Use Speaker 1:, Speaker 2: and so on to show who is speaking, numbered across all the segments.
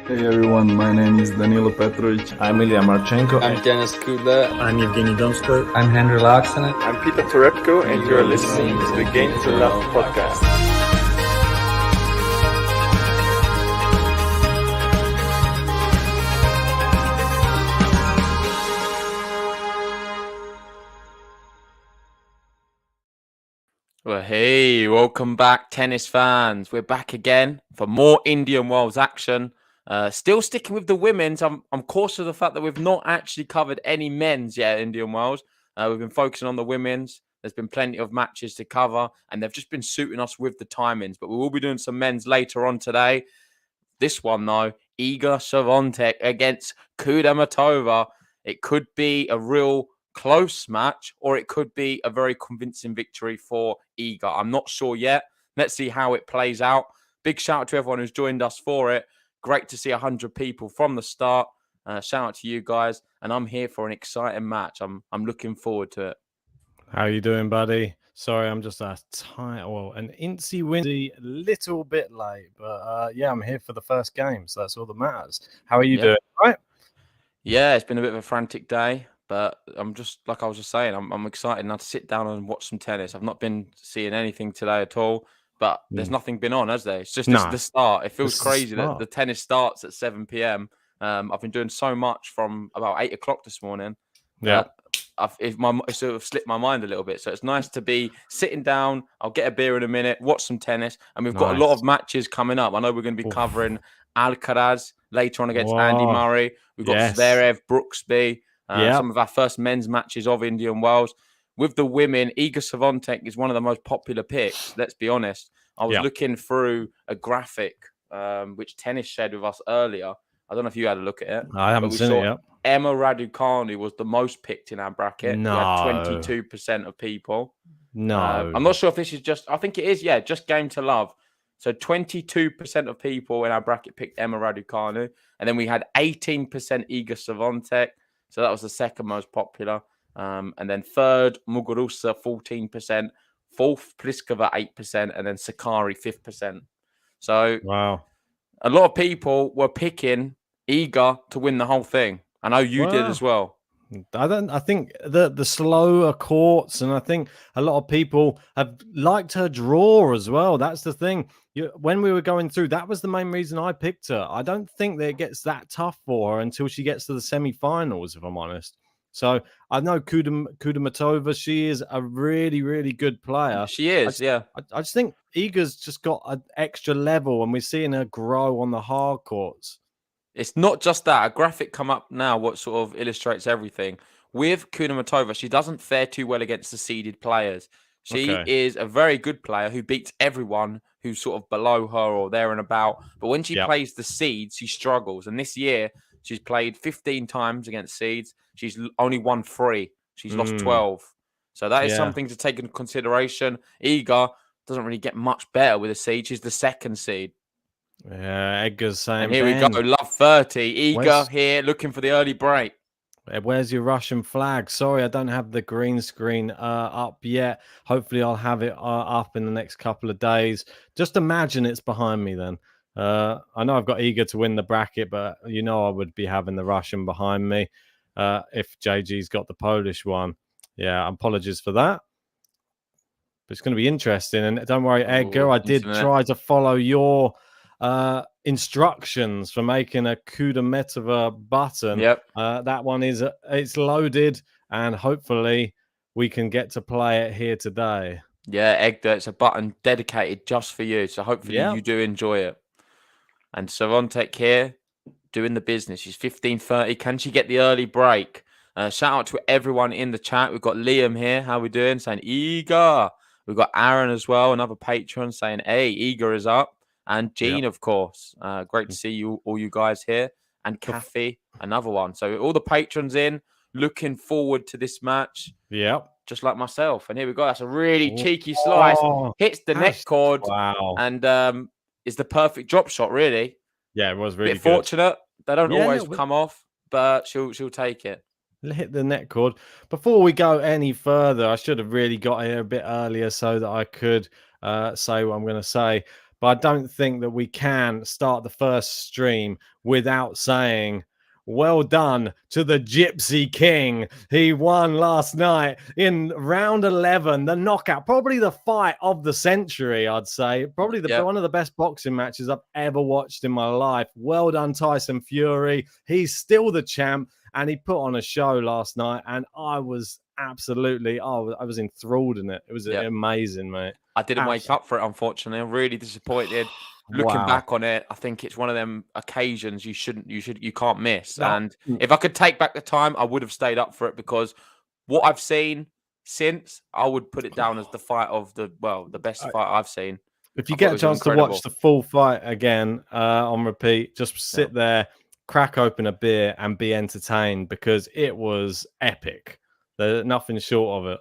Speaker 1: Hey everyone, my name is Danilo Petrovic.
Speaker 2: I'm Ilya Marchenko.
Speaker 3: I'm Denis Kudla.
Speaker 4: I'm Evgeny Donskoy.
Speaker 5: I'm Henry Laaksonen.
Speaker 6: I'm Peter Torebko, and you're listening to the Game to Love podcast.
Speaker 3: Well, hey, welcome back, tennis fans. We're back again for more Indian Wells action. Still sticking with the women's. I'm cautious of the fact that we've not actually covered any men's yet, Indian Wells. We've been focusing on the women's. There's been plenty of matches to cover, and they've just been suiting us with the timings. But we will be doing some men's later on today. This one, though, Iga Swiatek against Kudermetova. It could be a real close match, or it could be a very convincing victory for Iga. I'm not sure yet. Let's see how it plays out. Big shout out to everyone who's joined us for it. Great to see 100 people from the start. Shout out to you guys. And I'm here for an exciting match. I'm looking forward to it.
Speaker 2: How you doing, buddy? Sorry, I'm just an incy windy, little bit late. But yeah, I'm here for the first game, so that's all that matters. How are you doing? Right?
Speaker 3: Yeah, it's been a bit of a frantic day. But I'm just, like I was just saying, I'm excited now to sit down and watch some tennis. I've not been seeing anything today at all, but there's nothing been on, has there? It's just the start. It feels crazy that the tennis starts at 7 p.m. I've been doing so much from about 8 o'clock this morning.
Speaker 2: Yeah.
Speaker 3: It sort of slipped my mind a little bit. So it's nice to be sitting down. I'll get a beer in a minute, watch some tennis. And we've got a lot of matches coming up. I know we're going to be covering Alcaraz later on against Andy Murray. We've got Zverev, Brooksby. Some of our first men's matches of Indian Wells. With the women, Iga Swiatek is one of the most popular picks. Let's be honest. I was looking through a graphic which Tennis shared with us earlier. I don't know if you had a look at it.
Speaker 2: I haven't seen it yet.
Speaker 3: Emma Raducanu was the most picked in our bracket.
Speaker 2: No.
Speaker 3: We had 22% of people.
Speaker 2: No.
Speaker 3: I'm not sure if this is just, I think it is, just Game to Love. So 22% of people in our bracket picked Emma Raducanu. And then we had 18% Iga Swiatek. So that was the second most popular. And then third, Muguruza, 14%. Fourth, Pliskova, 8%. And then Sakari, 5%. So a lot of people were picking Iga to win the whole thing. I know you did as well.
Speaker 2: I think the slower courts, and I think a lot of people have liked her draw as well. That's the thing. When we were going through, that was the main reason I picked her. I don't think that it gets that tough for her until she gets to the semi-finals, if I'm honest. So I know Kudermetova, she is a really, really good player.
Speaker 3: She is,
Speaker 2: I just think Iga's just got an extra level, and we're seeing her grow on the hard courts.
Speaker 3: It's not just that. A graphic come up now what sort of illustrates everything. With Kudermetova, she doesn't fare too well against the seeded players. She is a very good player who beats everyone who's sort of below her or there and about. But when she plays the seeds, she struggles. And this year, she's played 15 times against seeds. She's only won 3. She's lost 12. So that is something to take into consideration. Iga doesn't really get much better with a seed. She's the second seed.
Speaker 2: Yeah, Edgar's saying.
Speaker 3: And here we go, love 30. Iga here, looking for the early break.
Speaker 2: Where's your Russian flag? Sorry, I don't have the green screen up yet. Hopefully, I'll have it up in the next couple of days. Just imagine it's behind me then. I know I've got Iga to win the bracket, but you know I would be having the Russian behind me if JG's got the Polish one. Yeah, apologies for that. But it's going to be interesting. And don't worry, Edgar, I did try to follow your instructions for making a Kudermetova button. That one is it's loaded, and hopefully we can get to play it here today.
Speaker 3: Yeah, Edgar, it's a button dedicated just for you. So hopefully you do enjoy it. And Swiatek here doing the business. She's 15-30. Can she get the early break? Shout out to everyone in the chat. We've got Liam here. How we doing? Saying Iga. We've got Aaron as well, another patron, saying, hey, Iga is up. And Jean, of course. Great to see you, all you guys here. And Kathy, another one. So all the patrons in, looking forward to this match. Just like myself. And here we go. That's a really cheeky slice. Hits the net cord. And is the perfect drop shot, really.
Speaker 2: Yeah, it was really
Speaker 3: good. Fortunate. They don't always come off, but she'll take it.
Speaker 2: Hit the net cord. Before we go any further, I should have really got here a bit earlier so that I could say what I'm going to say. but I don't think that we can start the first stream without saying, well done to the Gypsy King. He won last night in round 11, the knockout, probably the fight of the century, I'd say. Probably one of the best boxing matches I've ever watched in my life. Well done, Tyson Fury. He's still the champ, and he put on a show last night, and I was absolutely, I was enthralled in it. It was amazing, mate.
Speaker 3: I didn't wake up for it, unfortunately. I'm really disappointed. Looking back on it, I think it's one of them occasions you can't miss. No. And if I could take back the time, I would have stayed up for it, because what I've seen since, I would put it down as the fight of the best fight I've seen.
Speaker 2: If you get a chance to watch the full fight again on repeat, just sit there, crack open a beer, and be entertained, because it was epic. There's nothing short of it.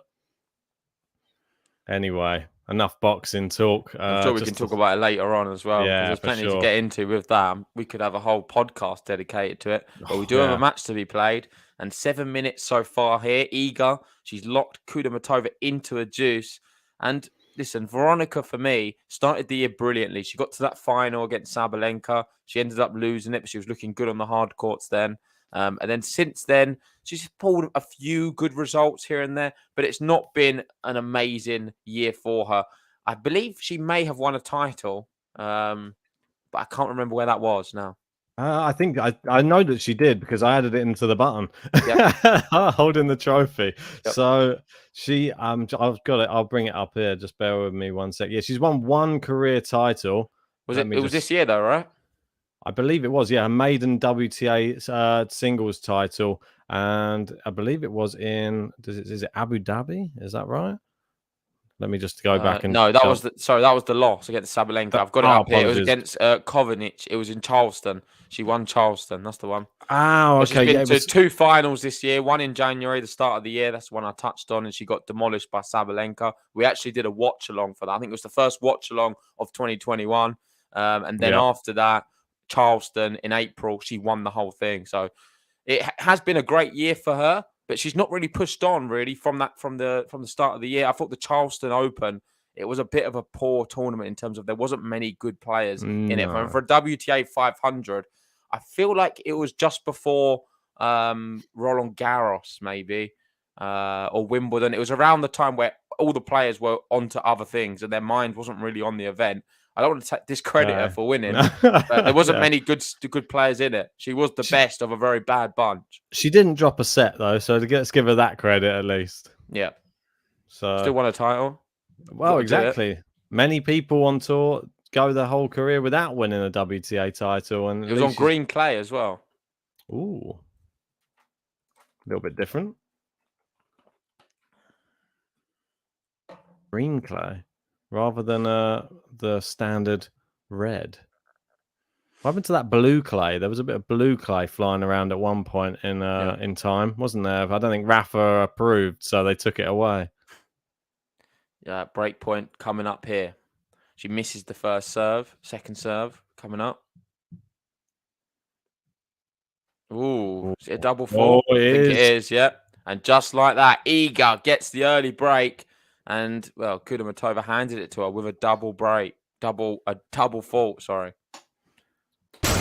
Speaker 2: Anyway, enough boxing talk.
Speaker 3: I'm sure we can talk about it later on as well.
Speaker 2: Yeah,
Speaker 3: there's plenty to get into with that. We could have a whole podcast dedicated to it. But we do have a match to be played, and 7 minutes so far here. Iga, she's locked Kudermetova into a deuce. And listen, Veronika, for me, started the year brilliantly. She got to that final against Sabalenka. She ended up losing it, but she was looking good on the hard courts then. And then since then, she's pulled a few good results here and there, but it's not been an amazing year for her. I believe she may have won a title, but I can't remember where that was now.
Speaker 2: I think I know that she did, because I added it into the button, holding the trophy. Yep. So she, I've got it. I'll bring it up here. Just bear with me 1 sec. Yeah, she's won one career title.
Speaker 3: It was this year though, right?
Speaker 2: I believe it was, a maiden WTA singles title, and I believe it was in. Is it Abu Dhabi? Is that right? Let me just go back and.
Speaker 3: No, that was the loss against Sabalenka. I've got it up here. It was against Kovanic. It was in Charleston. She won Charleston. That's the one.
Speaker 2: Oh, okay.
Speaker 3: She's been to 2 finals this year. One in January, the start of the year. That's the one I touched on, and she got demolished by Sabalenka. We actually did a watch along for that. I think it was the first watch along of 2021, and then after that, Charleston in April, she won the whole thing. So it has been a great year for her, but she's not really pushed on really from the start of the year. I thought the Charleston Open, it was a bit of a poor tournament in terms of there wasn't many good players in it. And for a WTA 500, I feel like it was just before Roland Garros maybe or Wimbledon. It was around the time where all the players were onto other things and their mind wasn't really on the event. I don't want to discredit her for winning, but there wasn't many good players in it. She was the best of a very bad bunch.
Speaker 2: She didn't drop a set though, so let's give her that credit at least.
Speaker 3: Yeah.
Speaker 2: So
Speaker 3: still won a title.
Speaker 2: Well, exactly. Many people on tour go their whole career without winning a WTA title, and
Speaker 3: it was on green clay as well.
Speaker 2: Ooh, a little bit different. Green clay. Rather than the standard red. What happened to that blue clay? There was a bit of blue clay flying around at one point in time, wasn't there? I don't think Rafa approved, so they took it away.
Speaker 3: Yeah, break point coming up here. She misses the first serve, second serve coming up. Ooh, is it a double fault?
Speaker 2: Oh,
Speaker 3: I think it is, yeah. And just like that, Iga gets the early break. And well, Kudermetova handed it to her with a double fault. Sorry.
Speaker 4: I'm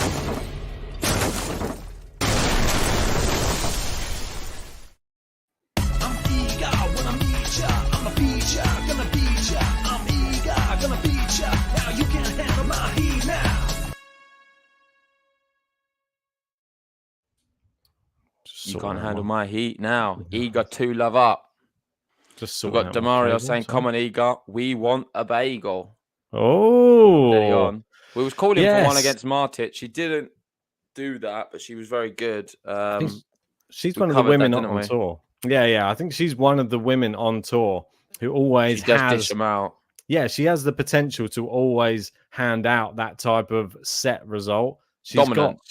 Speaker 4: eager when I meet ya. I'm a beat ya, gonna beat ya. I'm eager, gonna beat ya. Now you can't handle my heat now.
Speaker 3: You can't handle my heat now. Eager to love up. We've got Demario saying, "Come on, Iga, we want a bagel."
Speaker 2: Oh,
Speaker 3: there you go. We was calling for one against Martic. She didn't do that, but she was very good.
Speaker 2: She's one of the women on tour. Yeah. I think she's one of the women on tour who always
Speaker 3: has dish them out.
Speaker 2: Yeah, she has the potential to always hand out that type of set result. She's
Speaker 3: dominant.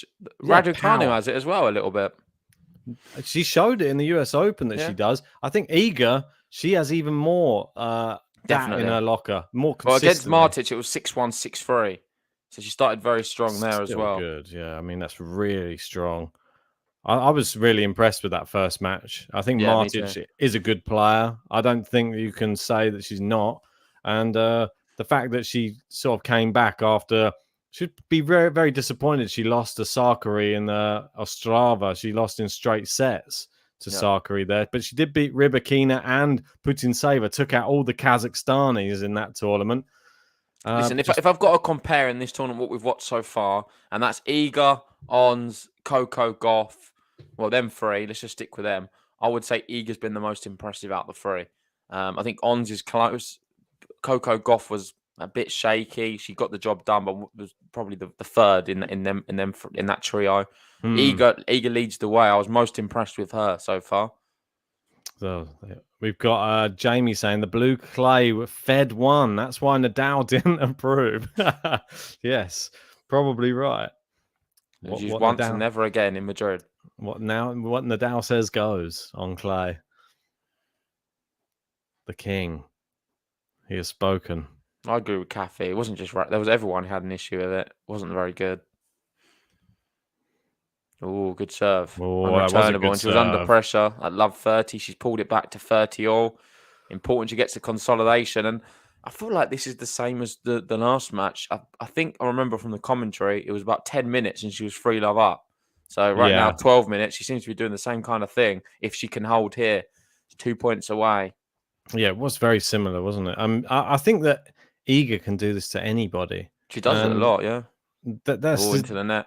Speaker 3: Raducanu has it as well a little bit.
Speaker 2: She showed it in the US Open that she does. I think Iga, she has even more that in her locker. More consistent.
Speaker 3: Well, against Martic, it was 6-1, 6-3. So she started very strong there as well.
Speaker 2: Good, yeah. I mean, that's really strong. I was really impressed with that first match. I think Martic is a good player. I don't think you can say that she's not. And the fact that she sort of came back after, she'd be very, very disappointed. She lost to Sakari in Ostrava. She lost in straight sets to Sakari there, but she did beat Rybakina and Putintseva, took out all the Kazakhstanis in that tournament.
Speaker 3: Listen, if I've got to compare in this tournament what we've watched so far, and that's Iga, Ons, Coco, Goff, well, them three, let's just stick with them. I would say Iga's been the most impressive out of the three. I think Ons is close. Coco Goff was a bit shaky. She got the job done, but was probably the third in that trio. Iga leads the way. I was most impressed with her so far.
Speaker 2: So we've got Jamie saying the blue clay fed one. That's why Nadal didn't approve. Yes, probably right.
Speaker 3: She's once and never again in Madrid.
Speaker 2: What Nadal says goes on clay. The king. He has spoken.
Speaker 3: I agree with Kathy. It wasn't just right. There was everyone who had an issue with it. It wasn't very good. Oh, good serve. Unreturnable. And she was under pressure at love 30. She's pulled it back to 30 all. Important she gets the consolidation. And I feel like this is the same as the last match. I think I remember from the commentary, it was about 10 minutes and she was 3-love up. So now, 12 minutes, she seems to be doing the same kind of thing. If she can hold here, 2 points away.
Speaker 2: Yeah, it was very similar, wasn't it? I think that Iga can do this to anybody.
Speaker 3: She does it a lot, yeah.
Speaker 2: That's
Speaker 3: all into the net.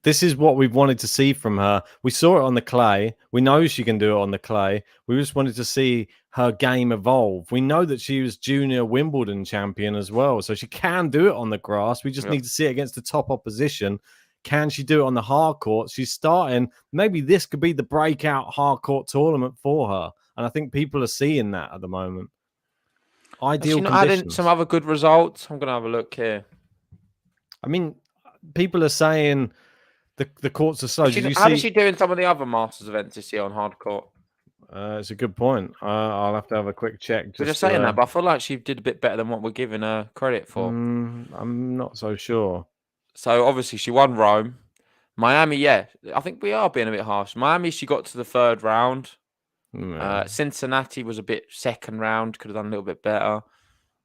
Speaker 2: This is what we've wanted to see from her. We saw it on the clay. We know she can do it on the clay. We just wanted to see her game evolve. We know that she was junior Wimbledon champion as well, so she can do it on the grass. We just need to see it against the top opposition. Can she do it on the hard court? She's starting. Maybe this could be the breakout hard court tournament for her. And I think people are seeing that at the moment. Ideal conditions.
Speaker 3: Adding some other good results. I'm going to have a look here.
Speaker 2: I mean, people are saying the courts are slow.
Speaker 3: How is she doing some of the other Masters events this year on hard court?
Speaker 2: It's a good point. I'll have to have a quick check.
Speaker 3: We're just saying that, but I feel like she did a bit better than what we're giving her credit for.
Speaker 2: I'm not so sure.
Speaker 3: So obviously she won Rome. Miami, I think we are being a bit harsh. Miami, she got to the third round. Cincinnati was a bit second round, could have done a little bit better.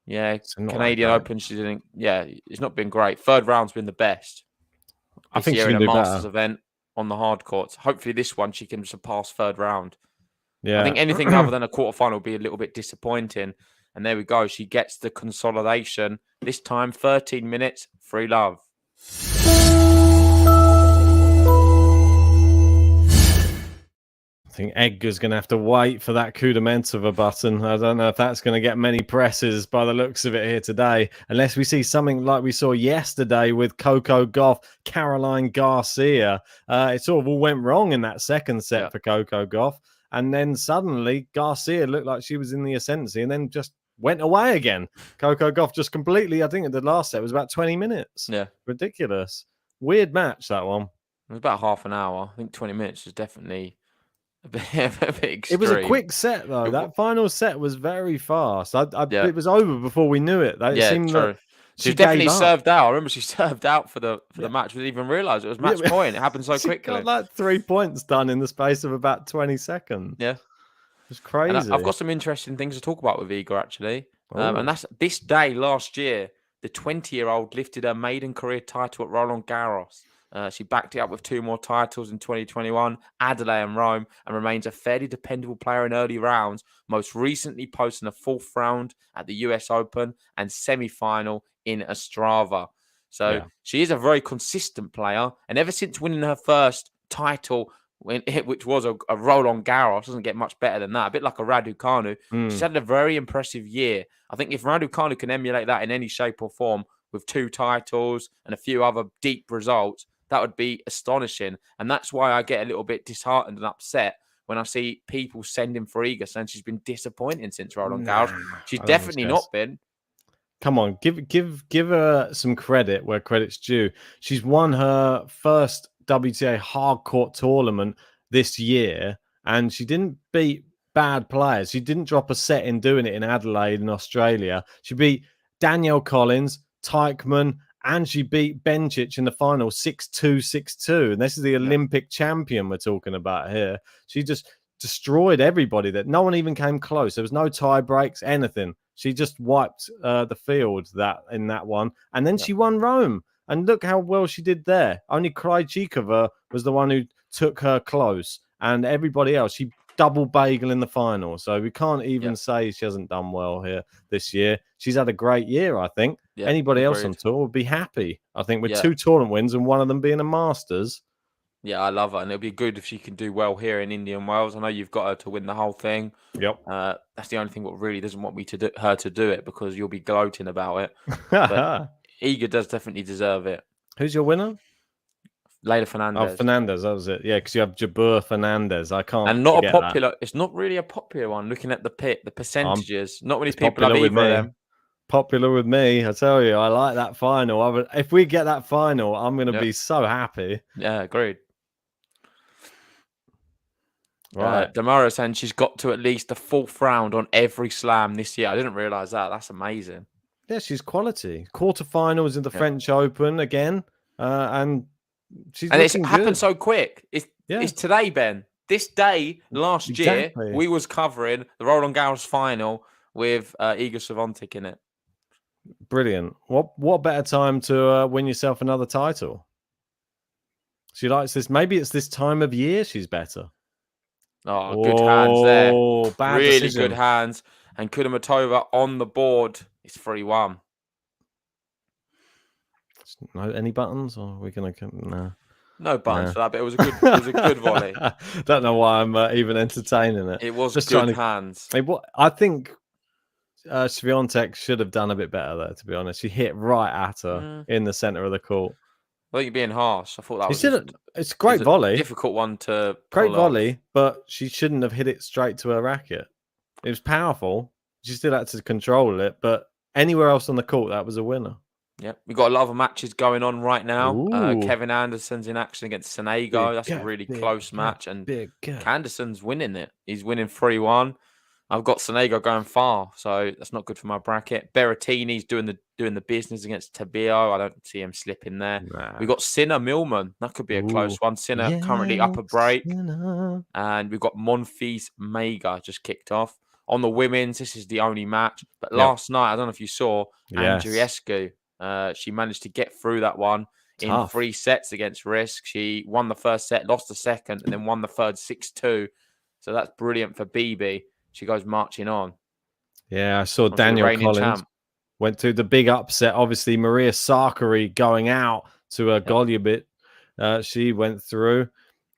Speaker 3: Yeah, Canadian Open, she didn't. Yeah, it's not been great. Third round's been the best.
Speaker 2: I think
Speaker 3: she's
Speaker 2: in
Speaker 3: a Masters event on the hard courts. Hopefully, this one she can surpass third round. Yeah, I think anything other than a quarterfinal would be a little bit disappointing. And there we go. She gets the consolidation. This time, 13 minutes, 3-love.
Speaker 2: I think Edgar's going to have to wait for that Kudermetova button. I don't know if that's going to get many presses by the looks of it here today, unless we see something like we saw yesterday with Coco Gauff, Caroline Garcia. It sort of all went wrong in that second set for Coco Gauff. And then suddenly Garcia looked like she was in the ascendancy and then just went away again. Coco Gauff just completely, I think the last set was about 20 minutes.
Speaker 3: Yeah.
Speaker 2: Ridiculous. Weird match, that one.
Speaker 3: It was about half an hour. I think 20 minutes was definitely a bit extreme.
Speaker 2: It was a quick set, though. That final set was very fast. It was over before we knew it. It seemed
Speaker 3: true. She definitely served out. I remember she served out for the match. We didn't even realise it was match point. It happened so quickly.
Speaker 2: Got like 3 points done in the space of about 20 seconds.
Speaker 3: Yeah.
Speaker 2: It's crazy.
Speaker 3: And I've got some interesting things to talk about with Iga, actually. And that's this day last year, the 20-year-old lifted her maiden career title at Roland Garros. She backed it up with 2 more titles in 2021, Adelaide and Rome, and remains a fairly dependable player in early rounds, most recently posting a 4th round at the US Open and semi-final in Ostrava. So she is a very consistent player, and ever since winning her first title, which was a Roland Garros, doesn't get much better than that, a bit like a Raducanu, she's had a very impressive year. I think if Raducanu can emulate that in any shape or form with 2 titles and a few other deep results, that would be astonishing. And that's why I get a little bit disheartened and upset when I see people sending for Iga saying she's been disappointing since Roland Garros. She's definitely not been.
Speaker 2: Come on, give her some credit where credit's due. She's won her first WTA hard court tournament this year, and she didn't beat bad players. She didn't drop a set in doing it in Adelaide in Australia. She beat Danielle Collins, Teichmann, and she beat Bencic in the final 6-2, 6-2. And this is the Olympic champion we're talking about here. She just destroyed everybody. That no one even came close. There was no tie breaks, anything. She just wiped the field in that one, and then she won Rome. And look how well she did there. Only Krejcikova was the one who took her close, and everybody else, she double bagel in the final. So we can't even say she hasn't done well here this year. She's had a great year, I think. Anybody else on tour would be happy, I think, with 2 tournament wins and one of them being a Masters.
Speaker 3: Yeah, I love her, and it'll be good if she can do well here in Indian Wells. I know you've got her to win the whole thing.
Speaker 2: Yep.
Speaker 3: That's the only thing what really doesn't want me to her to do it, because you'll be gloating about it. But Iga does definitely deserve it.
Speaker 2: Who's your winner?
Speaker 3: Leylah Fernandez.
Speaker 2: Oh, Fernandez, that was it. Yeah, because you have Jabeur Fernandez. I can't.
Speaker 3: And not a popular. It's not really a popular one. Looking at the percentages, not many people have either of them.
Speaker 2: Popular with me, I tell you. I like that final. If we get that final, I'm going to be so happy.
Speaker 3: Yeah, agreed.
Speaker 2: Right.
Speaker 3: Damara saying she's got to at least the 4th round on every slam this year. I didn't realize that. That's amazing.
Speaker 2: Yeah, she's quality. Quarterfinals in the French Open again, and it's
Speaker 3: happened so quick. It's today, Ben. This day last year, we was covering the Roland Garros final with Iga Swiatek in it.
Speaker 2: Brilliant. What better time to win yourself another title? She likes this. Maybe it's this time of year she's better.
Speaker 3: Oh, good hands there. Really
Speaker 2: decision.
Speaker 3: Good hands. And Kudermetova on the board. It's 3-1.
Speaker 2: No, any buttons? Or are we going to... No.
Speaker 3: No buttons for that, but it was a good volley.
Speaker 2: Don't know why I'm even entertaining it.
Speaker 3: It was
Speaker 2: just
Speaker 3: good hands.
Speaker 2: I think Swiatek should have done a bit better there, to be honest. She hit right at her in the centre of the court.
Speaker 3: I think you're being harsh. I thought that was
Speaker 2: it's a great volley.
Speaker 3: Difficult one to
Speaker 2: Great volley, but she shouldn't have hit it straight to her racket. It was powerful. She still had to control it, but anywhere else on the court, that was a winner.
Speaker 3: Yeah, we've got a lot of matches going on right now. Kevin Anderson's in action against Sonego. That's a really close match, and Anderson's winning it. He's winning 3-1. I've got Sonego going far, so that's not good for my bracket. Berrettini's doing the business against Tabio. I don't see him slipping there.
Speaker 2: Nah.
Speaker 3: We've got Sinner Millman. That could be a close one. Sinner currently up a break. And we've got Monfils Mega just kicked off. On the women's, this is the only match. But last night, I don't know if you saw, Andreescu. She managed to get through that one in 3 sets against Risk. She won the first set, lost the second, and then won the third 6-2. So that's brilliant for BB. She goes marching on.
Speaker 2: Yeah, I saw Daniel Collins went to the big upset. Obviously, Maria Sakkari going out to a Golubic. She went through,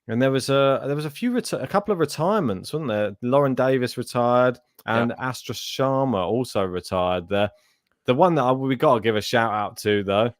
Speaker 2: and there was a couple of retirements, wasn't there? Lauren Davis retired, and Astra Sharma also retired there. The one that we got to give a shout out to, though,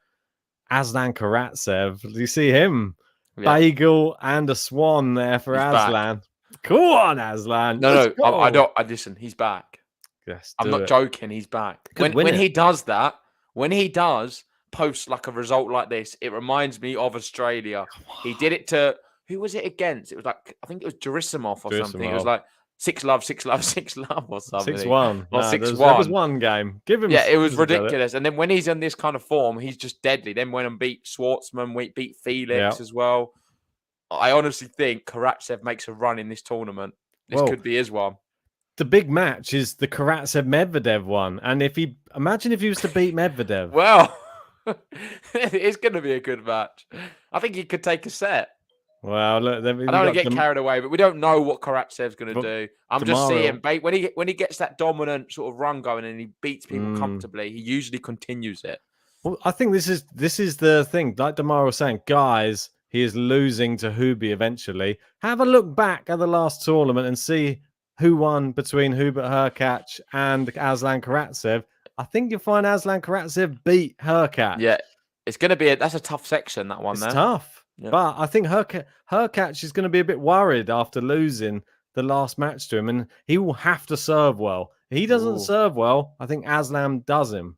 Speaker 2: Aslan Karatsev. Do you see him? Bagel and a swan there for Aslan. Back. Come on, Aslan.
Speaker 3: No, I don't. Listen, he's back.
Speaker 2: Yes,
Speaker 3: I'm not joking. He's back. When he does that, when he does post like a result like this, it reminds me of Australia. He did it to, who was it against? It was like, I think it was Gerasimov or something. It was like 6-love, 6-love, 6-love or something.
Speaker 2: 6-1.
Speaker 3: Or 6-1.
Speaker 2: There was one game. Give him.
Speaker 3: Yeah, it was ridiculous. And then when he's in this kind of form, he's just deadly. Then went and beat Schwartzman, beat Felix as well. I honestly think Karatsev makes a run in this tournament. This could be his one.
Speaker 2: The big match is the Karatsev-Medvedev one. And imagine if he was to beat Medvedev.
Speaker 3: Well, it's going to be a good match. I think he could take a set.
Speaker 2: Well, look, I
Speaker 3: don't want to get carried away, but we don't know what Karatsev's going to do. I'm just seeing when he gets that dominant sort of run going and he beats people comfortably, he usually continues it.
Speaker 2: Well, I think this is the thing. Like Damara was saying, guys, he is losing to Hubie eventually. Have a look back at the last tournament and see who won between Hubert Hurkacz and Aslan Karatsev. I think you'll find Aslan Karatsev beat Hurkacz.
Speaker 3: Yeah, it's going to be that's a tough section, that one.
Speaker 2: It's tough. Yeah. But I think Hurkacz is going to be a bit worried after losing the last match to him, and he will have to serve well. If he doesn't serve well, I think Aslan does him.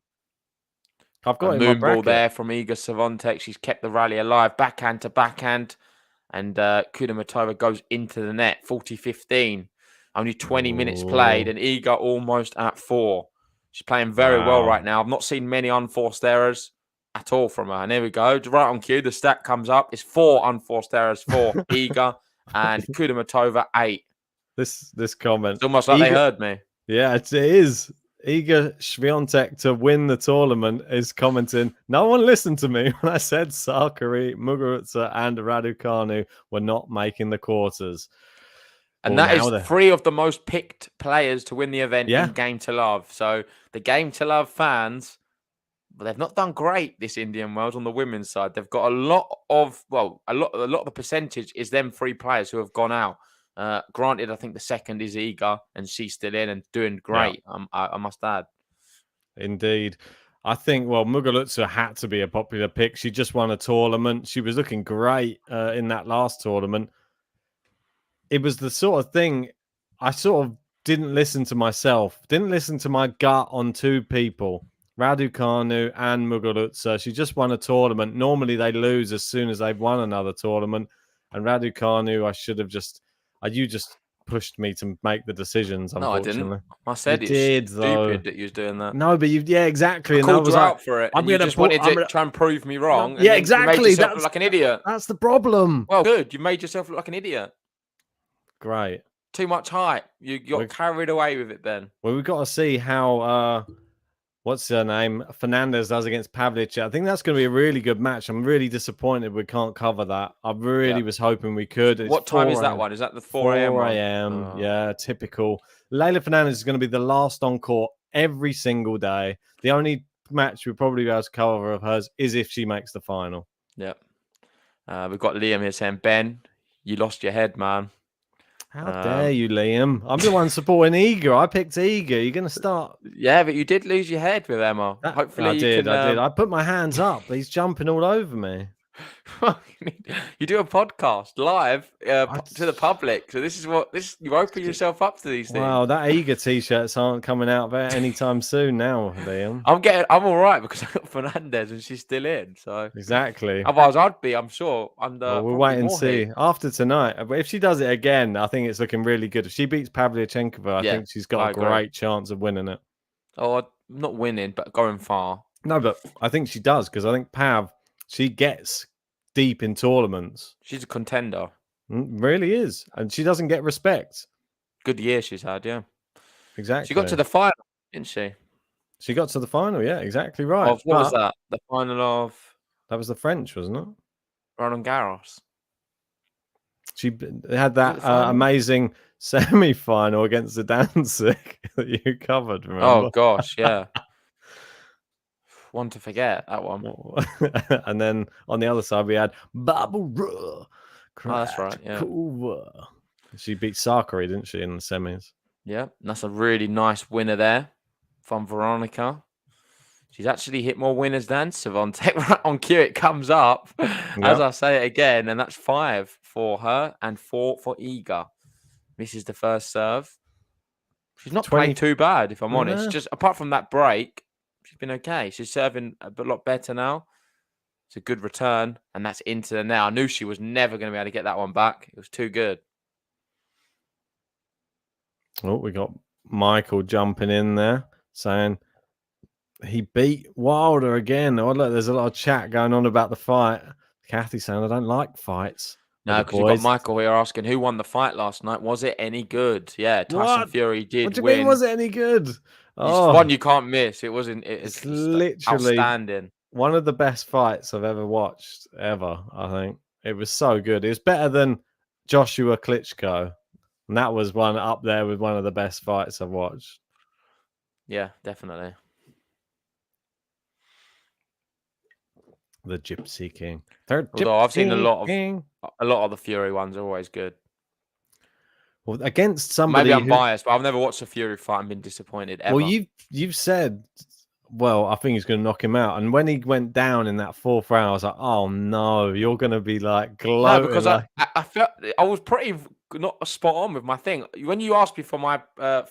Speaker 2: I've got
Speaker 3: a moon ball there from Iga Swiatek. She's kept the rally alive, backhand to backhand, and Kudermetova goes into the net, 40-15. Only 20 minutes played, and Iga almost at 4. She's playing very well right now. I've not seen many unforced errors at all from her. And there we go. Right on cue, the stat comes up. It's 4 unforced errors for Iga and Kudermetova 8.
Speaker 2: This comment.
Speaker 3: It's almost like they heard me.
Speaker 2: Yeah, it is. Iga Swiatek to win the tournament is commenting, no one listened to me when I said Sakari, Muguruza and Raducanu were not making the quarters.
Speaker 3: And
Speaker 2: Well,
Speaker 3: that
Speaker 2: now
Speaker 3: is
Speaker 2: they're-
Speaker 3: 3 of the most picked players to win the event
Speaker 2: Yeah.
Speaker 3: in Game to Love. So the Game to Love fans, but they've not done great this Indian Wells on the women's side. They've got a lot of the percentage is them 3 players who have gone out. Granted, I think the second is Iga, and she's still in and doing great. I must add.
Speaker 2: Indeed. I think, Muguruza had to be a popular pick. She just won a tournament. She was looking great in that last tournament. It was the sort of thing I sort of didn't listen to myself, didn't listen to my gut on 2 people, Raducanu and Muguruza. She just won a tournament. Normally they lose as soon as they've won another tournament. And Raducanu, you just pushed me to make the decisions,
Speaker 3: No, I
Speaker 2: unfortunately.
Speaker 3: didn't. I said
Speaker 2: You
Speaker 3: it's
Speaker 2: did,
Speaker 3: stupid
Speaker 2: though.
Speaker 3: that you was doing that.
Speaker 2: No, but exactly.
Speaker 3: I
Speaker 2: And I
Speaker 3: called
Speaker 2: was
Speaker 3: you
Speaker 2: like,
Speaker 3: out for it,
Speaker 2: I'm
Speaker 3: and you
Speaker 2: gonna
Speaker 3: just
Speaker 2: put-
Speaker 3: wanted
Speaker 2: I'm
Speaker 3: to
Speaker 2: gonna-
Speaker 3: try and prove me wrong. and
Speaker 2: Yeah,
Speaker 3: then
Speaker 2: exactly.
Speaker 3: You made yourself
Speaker 2: That's-
Speaker 3: look like an idiot.
Speaker 2: That's the problem.
Speaker 3: Well, good. You made yourself look like an idiot.
Speaker 2: Great.
Speaker 3: Too much hype. You got
Speaker 2: We-
Speaker 3: carried away with it, Ben.
Speaker 2: Well, we've got to see how what's her name? Fernandez does against Pavlich. I think that's going to be a really good match. I'm really disappointed we can't cover that. I really was hoping we could. It's
Speaker 3: What time is
Speaker 2: 4
Speaker 3: that
Speaker 2: a.m.
Speaker 3: one? Is that the 4 a.m.
Speaker 2: 4
Speaker 3: one?
Speaker 2: a.m.
Speaker 3: Oh.
Speaker 2: Yeah, typical. Leylah Fernandez is going to be the last on court every single day. The only match we'll probably be able to cover of hers is if she makes the final.
Speaker 3: Yep. We've got Liam here saying, Ben, you lost your head, man.
Speaker 2: How dare you, Liam? I'm the one supporting Iga. I picked Iga. You're going to start.
Speaker 3: Yeah, but you did lose your head with Emma. Hopefully
Speaker 2: I
Speaker 3: you
Speaker 2: did.
Speaker 3: can,
Speaker 2: I did. I put my hands up. He's jumping all over me.
Speaker 3: you do a podcast live to the public. So you open yourself up to these things.
Speaker 2: Wow, that Iga t-shirts aren't coming out anytime soon now, Liam.
Speaker 3: I'm all right because I got Fernandez and she's still in. So
Speaker 2: Exactly.
Speaker 3: otherwise, I'm sure, under.
Speaker 2: Well, we'll
Speaker 3: probably
Speaker 2: wait and
Speaker 3: more
Speaker 2: see
Speaker 3: heat.
Speaker 2: after tonight. But if she does it again, I think it's looking really good. If she beats Pavlyuchenkova, I think she's got
Speaker 3: I
Speaker 2: a
Speaker 3: agree.
Speaker 2: great chance of winning it.
Speaker 3: Oh, not winning, but going far.
Speaker 2: No, but I think she does because I think Pav, she gets deep in tournaments.
Speaker 3: She's a contender.
Speaker 2: Really is. And she doesn't get respect.
Speaker 3: Good year she's had, yeah.
Speaker 2: Exactly.
Speaker 3: She got to the final, didn't she?
Speaker 2: She got to the final, yeah, exactly right.
Speaker 3: Of what was that? The final of
Speaker 2: That was the French, wasn't it?
Speaker 3: Roland Garros.
Speaker 2: She had that amazing semi-final against the Danzig that you covered, remember?
Speaker 3: Oh, gosh, yeah. One to forget, that one.
Speaker 2: And then on the other side, we had Barbara.
Speaker 3: Oh, that's right, yeah.
Speaker 2: She beat Sakari, didn't she, in the semis?
Speaker 3: Yeah, and that's a really nice winner there from Veronika. She's actually hit more winners than Swiatek. Right on cue, it comes up, as I say it again, and that's 5 for her and 4 for Iga. This is the first serve. She's not playing too bad, if I'm honest. Just apart from that break, she's been okay. She's serving a lot better now. It's a good return, and that's into the net. I knew she was never going to be able to get that one back. It was too good.
Speaker 2: Oh, we got Michael jumping in there saying he beat Wilder again. Oh, look, there's a lot of chat going on about the fight. Kathy saying, I don't like fights.
Speaker 3: No, because you've got Michael here asking who won the fight last night. Was it any good? Yeah, Tyson Fury did
Speaker 2: What do you
Speaker 3: win.
Speaker 2: mean, was it any good?
Speaker 3: Oh. One you can't miss. It wasn't. It's
Speaker 2: literally
Speaker 3: outstanding.
Speaker 2: One of the best fights I've ever watched, ever, I think. It was so good. It was better than Joshua Klitschko. And that was one up there with one of the best fights I've watched.
Speaker 3: Yeah, definitely.
Speaker 2: The Gypsy King.
Speaker 3: Although I've seen a lot of the Fury ones are always good.
Speaker 2: Well, against somebody,
Speaker 3: maybe I'm biased, but I've never watched a Fury fight and been disappointed ever.
Speaker 2: Well, you've said, well, I think he's going to knock him out. And when he went down in that 4th round, I was like, oh no, you're going to be like gloating.
Speaker 3: No, because I felt I was pretty not spot on with my thing. When you asked me for my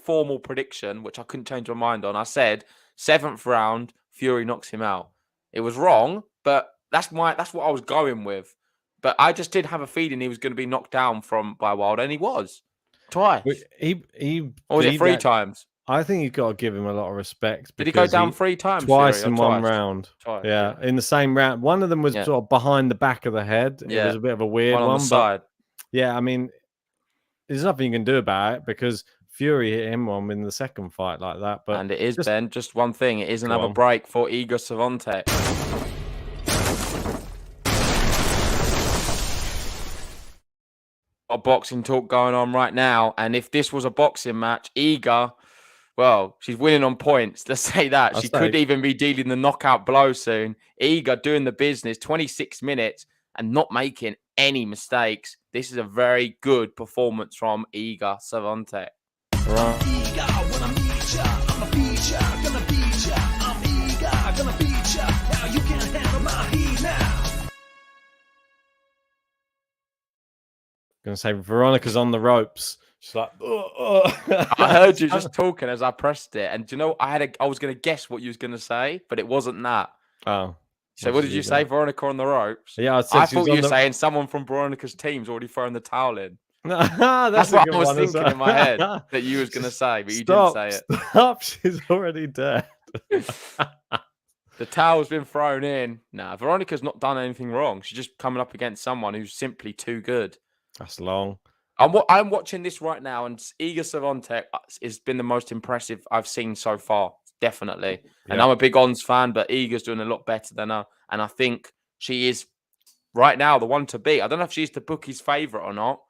Speaker 3: formal prediction, which I couldn't change my mind on, I said 7th round, Fury knocks him out. It was wrong, but that's what I was going with. But I just did have a feeling he was going to be knocked down by Wilder, and he was twice.
Speaker 2: Or
Speaker 3: was it 3 times?
Speaker 2: I think you've got to give him a lot of respect.
Speaker 3: Did he go down 3 times?
Speaker 2: Twice
Speaker 3: Fury,
Speaker 2: in one round.
Speaker 3: Twice,
Speaker 2: yeah, in the same round. One of them was sort of behind the back of the head. It was a bit of a weird one.
Speaker 3: On the side.
Speaker 2: Yeah, I mean, there's nothing you can do about it because Fury hit him on in the second fight like that. But
Speaker 3: And it is, Ben, just one thing. It is another break for Iga Swiatek. A boxing talk going on right now. And if this was a boxing match, Iga, well, she's winning on points. Let's say that. She could even be dealing the knockout blow soon. Iga doing the business, 26 minutes and not making any mistakes. This is a very good performance from Iga Swiatek.
Speaker 2: Right.
Speaker 4: Eager when I meet ya, I'm a feature, gonna beat ya. I'm eager, gonna beat ya. Now you can't handle my heat now.
Speaker 2: Gonna say Veronika's on the ropes. She's like,
Speaker 3: I heard you just talking as I pressed it, and do you know I was gonna guess what you was gonna say, but it wasn't that.
Speaker 2: Oh.
Speaker 3: So what did you say, Veronika on the ropes?
Speaker 2: Yeah,
Speaker 3: I thought you were saying someone from Veronika's team's already thrown the towel in.
Speaker 2: That's
Speaker 3: what I was thinking in my head that you was going to say, but you didn't say it.
Speaker 2: Stop, she's already dead.
Speaker 3: The towel's been thrown in. Nah, Veronika's not done anything wrong. She's just coming up against someone who's simply too good.
Speaker 2: That's long.
Speaker 3: I'm watching this right now, and Iga Swiatek has been the most impressive I've seen so far, definitely. And I'm a big Ons fan, but Iga's doing a lot better than her. And I think she is, right now, the one to beat. I don't know if she's the bookie's favourite or not.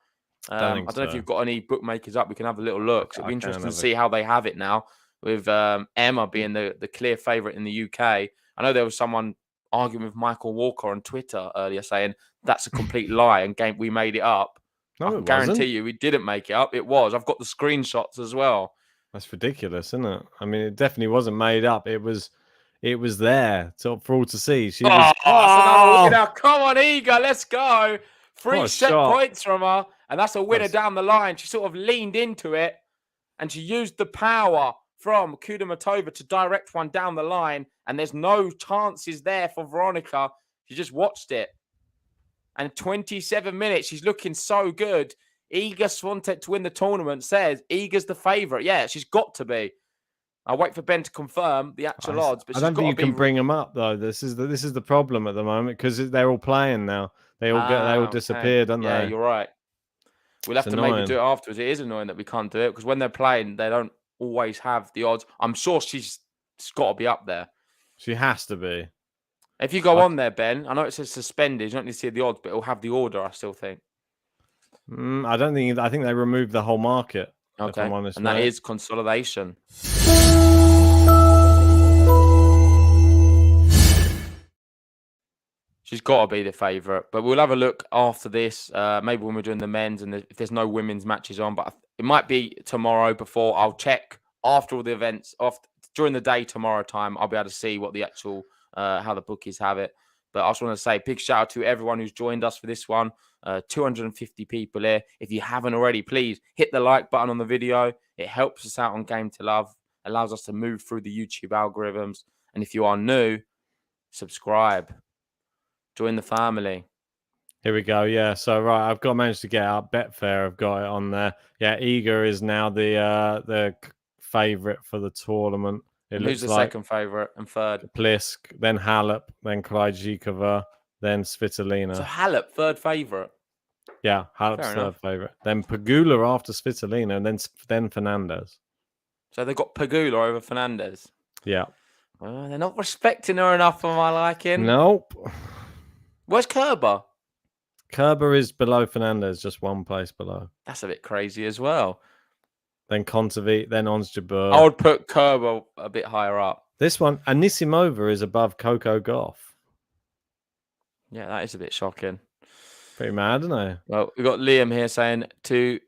Speaker 3: I don't know if you've got any bookmakers up. We can have a little look. So it'll be interesting to see how they have it now, with Emma being the clear favourite in the UK. I know there was someone arguing with Michael Walker on Twitter earlier saying that's a complete lie and we made it up.
Speaker 2: No,
Speaker 3: I can guarantee you we didn't make it up. It was. I've got the screenshots as well.
Speaker 2: That's ridiculous, isn't it? I mean, it definitely wasn't made up. It was there for all to see. She was.
Speaker 3: Now, come on, Iga, let's go. 3 set points from her, and that's a winner down the line. She sort of leaned into it, and she used the power from Kudermetova to direct one down the line, and there's no chances there for Veronika. She just watched it. And 27 minutes, she's looking so good. Iga Swiatek to win the tournament says Iga's the favourite. Yeah, she's got to be. I'll wait for Ben to confirm the actual odds. But
Speaker 2: I don't think you can bring them up though. This is the problem at the moment because they're all playing now. They all disappeared, don't they?
Speaker 3: Yeah, you're right. We'll have to maybe do it afterwards. It is annoying that we can't do it because when they're playing, they don't always have the odds. I'm sure she's got to be up there.
Speaker 2: She has to be.
Speaker 3: If you go on there, Ben, I know it says suspended. You don't need to see the odds, but it'll have the order. I still think.
Speaker 2: I don't think. I think they removed the whole market.
Speaker 3: Okay,
Speaker 2: if I'm honest,
Speaker 3: and that is consolidation. She's got to be the favourite, but we'll have a look after this. Maybe when we're doing the men's and if there's no women's matches on, but it might be tomorrow before. I'll check after all the events. During the day tomorrow time, I'll be able to see what the actual how the bookies have it. But I just want to say big shout out to everyone who's joined us for this one. 250 people here. If you haven't already, please hit the like button on the video. It helps us out on Game to Love, allows us to move through the YouTube algorithms. And if you are new, subscribe. Join the family.
Speaker 2: Here we go. Yeah. So right, I've managed to get out Betfair. I've got it on there. Yeah, Iga is now the favourite for the tournament.
Speaker 3: Who's the second favourite and third?
Speaker 2: Plisk, then Halep, then Krejcikova, then Svitolina.
Speaker 3: So Halep, third favourite.
Speaker 2: Yeah, Halep's third favourite. Then Pegula after Svitolina, and then Fernandez.
Speaker 3: So they've got Pegula over Fernandez.
Speaker 2: Yeah.
Speaker 3: Well, they're not respecting her enough for my liking.
Speaker 2: Nope.
Speaker 3: Where's Kerber?
Speaker 2: Kerber is below Fernandez, just one place below.
Speaker 3: That's a bit crazy as well.
Speaker 2: Then Kontaveit, then Ons Jabeur.
Speaker 3: I would put Kerber a bit higher up.
Speaker 2: This one, Anisimova is above Coco Gauff.
Speaker 3: Yeah, that is a bit shocking.
Speaker 2: Pretty mad, isn't it?
Speaker 3: Well, we've got Liam here saying to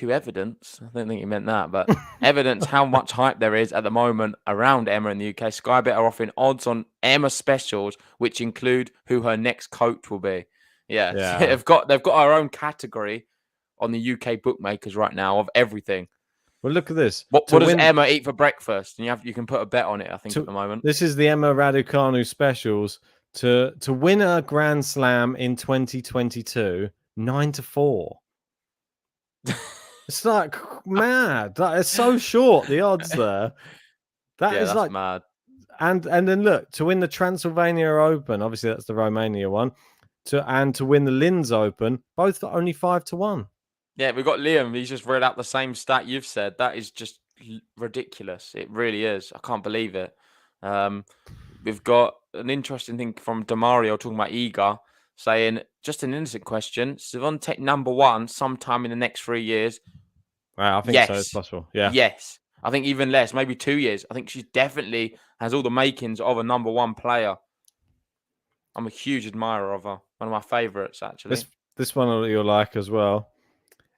Speaker 3: evidence. I don't think he meant that, but evidence how much hype there is at the moment around Emma in the UK. Sky Bet are offering odds on Emma specials, which include who her next coach will be. Yeah. they've got our own category on the UK bookmakers right now of everything.
Speaker 2: Well, look at this.
Speaker 3: What does Emma eat for breakfast? And you can put a bet on it, I think, at the moment.
Speaker 2: This is the Emma Raducanu specials to win a Grand Slam in 2022, 9-4. It's like mad. It's so short, the odds there. That's like
Speaker 3: mad.
Speaker 2: And then look, to win the Transylvania Open, obviously that's the Romania one, to win the Linz Open, both for only 5-1.
Speaker 3: Yeah, we've got Liam. He's just read out the same stat you've said. That is just ridiculous. It really is. I can't believe it. We've got an interesting thing from Demario talking about Iga, saying, just an innocent question. Swiatek #1 sometime in the next 3 years.
Speaker 2: Right, I think so. It's possible. Yeah.
Speaker 3: Yes. I think even less, maybe 2 years. I think she definitely has all the makings of a #1 player. I'm a huge admirer of her. One of my favourites, actually.
Speaker 2: This one you'll like as well.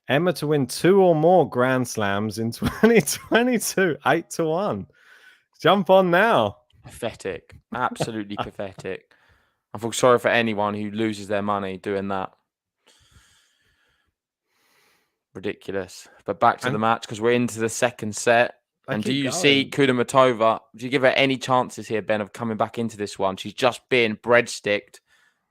Speaker 2: Emma to win 2 or more Grand Slams in 2022, 8-1. Jump on now.
Speaker 3: Pathetic. Absolutely pathetic. I feel sorry for anyone who loses their money doing that. Ridiculous. But back to the match, because we're into the second set. And do you see Kudermetova? Do you give her any chances here, Ben, of coming back into this one? She's just been breadsticked.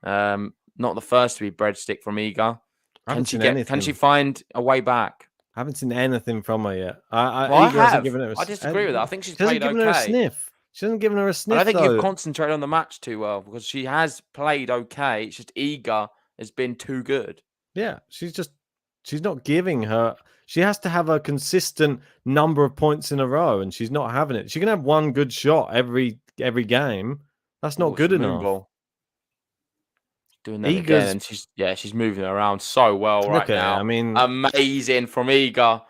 Speaker 3: Not the first to be breadstick from Iga. Can she find a way back?
Speaker 2: I haven't seen anything from her yet.
Speaker 3: I have. I disagree with that. I think she's played okay.
Speaker 2: Her a sniff. She hasn't given her a sniff.
Speaker 3: I don't think you've concentrated on the match too well, because she has played okay. It's just Iga has been too good.
Speaker 2: Yeah, she's not giving her. She has to have a consistent number of points in a row, and she's not having it. She can have one good shot every game. That's not good enough.
Speaker 3: Doing that again, and she's moving around so well right now.
Speaker 2: I mean,
Speaker 3: amazing from Iga.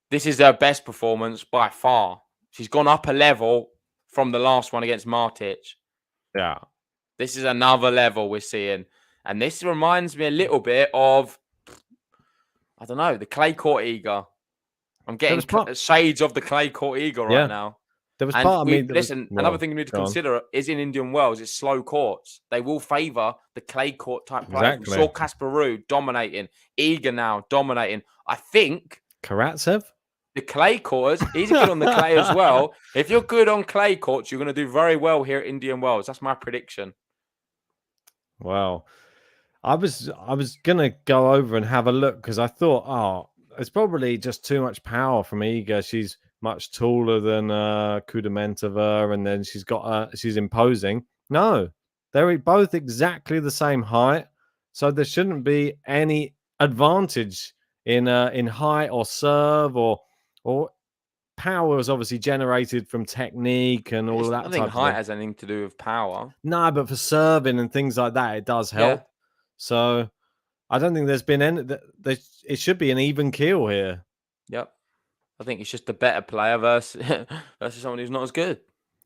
Speaker 3: This is her best performance by far. She's gone up a level from the last one against Martic.
Speaker 2: Yeah,
Speaker 3: this is another level we're seeing, and this reminds me a little bit of, I don't know, the clay court Iga. I'm getting shades of the clay court Iga right now.
Speaker 2: There was part of me.
Speaker 3: Listen, another thing you need to consider is in Indian Wells, it's slow courts. They will favour the clay court type players. We saw Casper Ruud dominating, Iga now dominating. I think
Speaker 2: Karatsev,
Speaker 3: the clay courts, he's good on the clay as well. If you're good on clay courts, you're going to do very well here at Indian Wells. That's my prediction.
Speaker 2: Wow. I was gonna go over and have a look, because I thought, it's probably just too much power from Iga. She's much taller than Kudermetova, and then she's imposing. No, they're both exactly the same height, so there shouldn't be any advantage in height or serve or power is obviously generated from technique and all of that.
Speaker 3: I think height has anything to do with power.
Speaker 2: No, but for serving and things like that, it does help. Yeah. So I don't think there's been any. It should be an even keel here.
Speaker 3: Yep. I think it's just a better player versus someone who's not as good.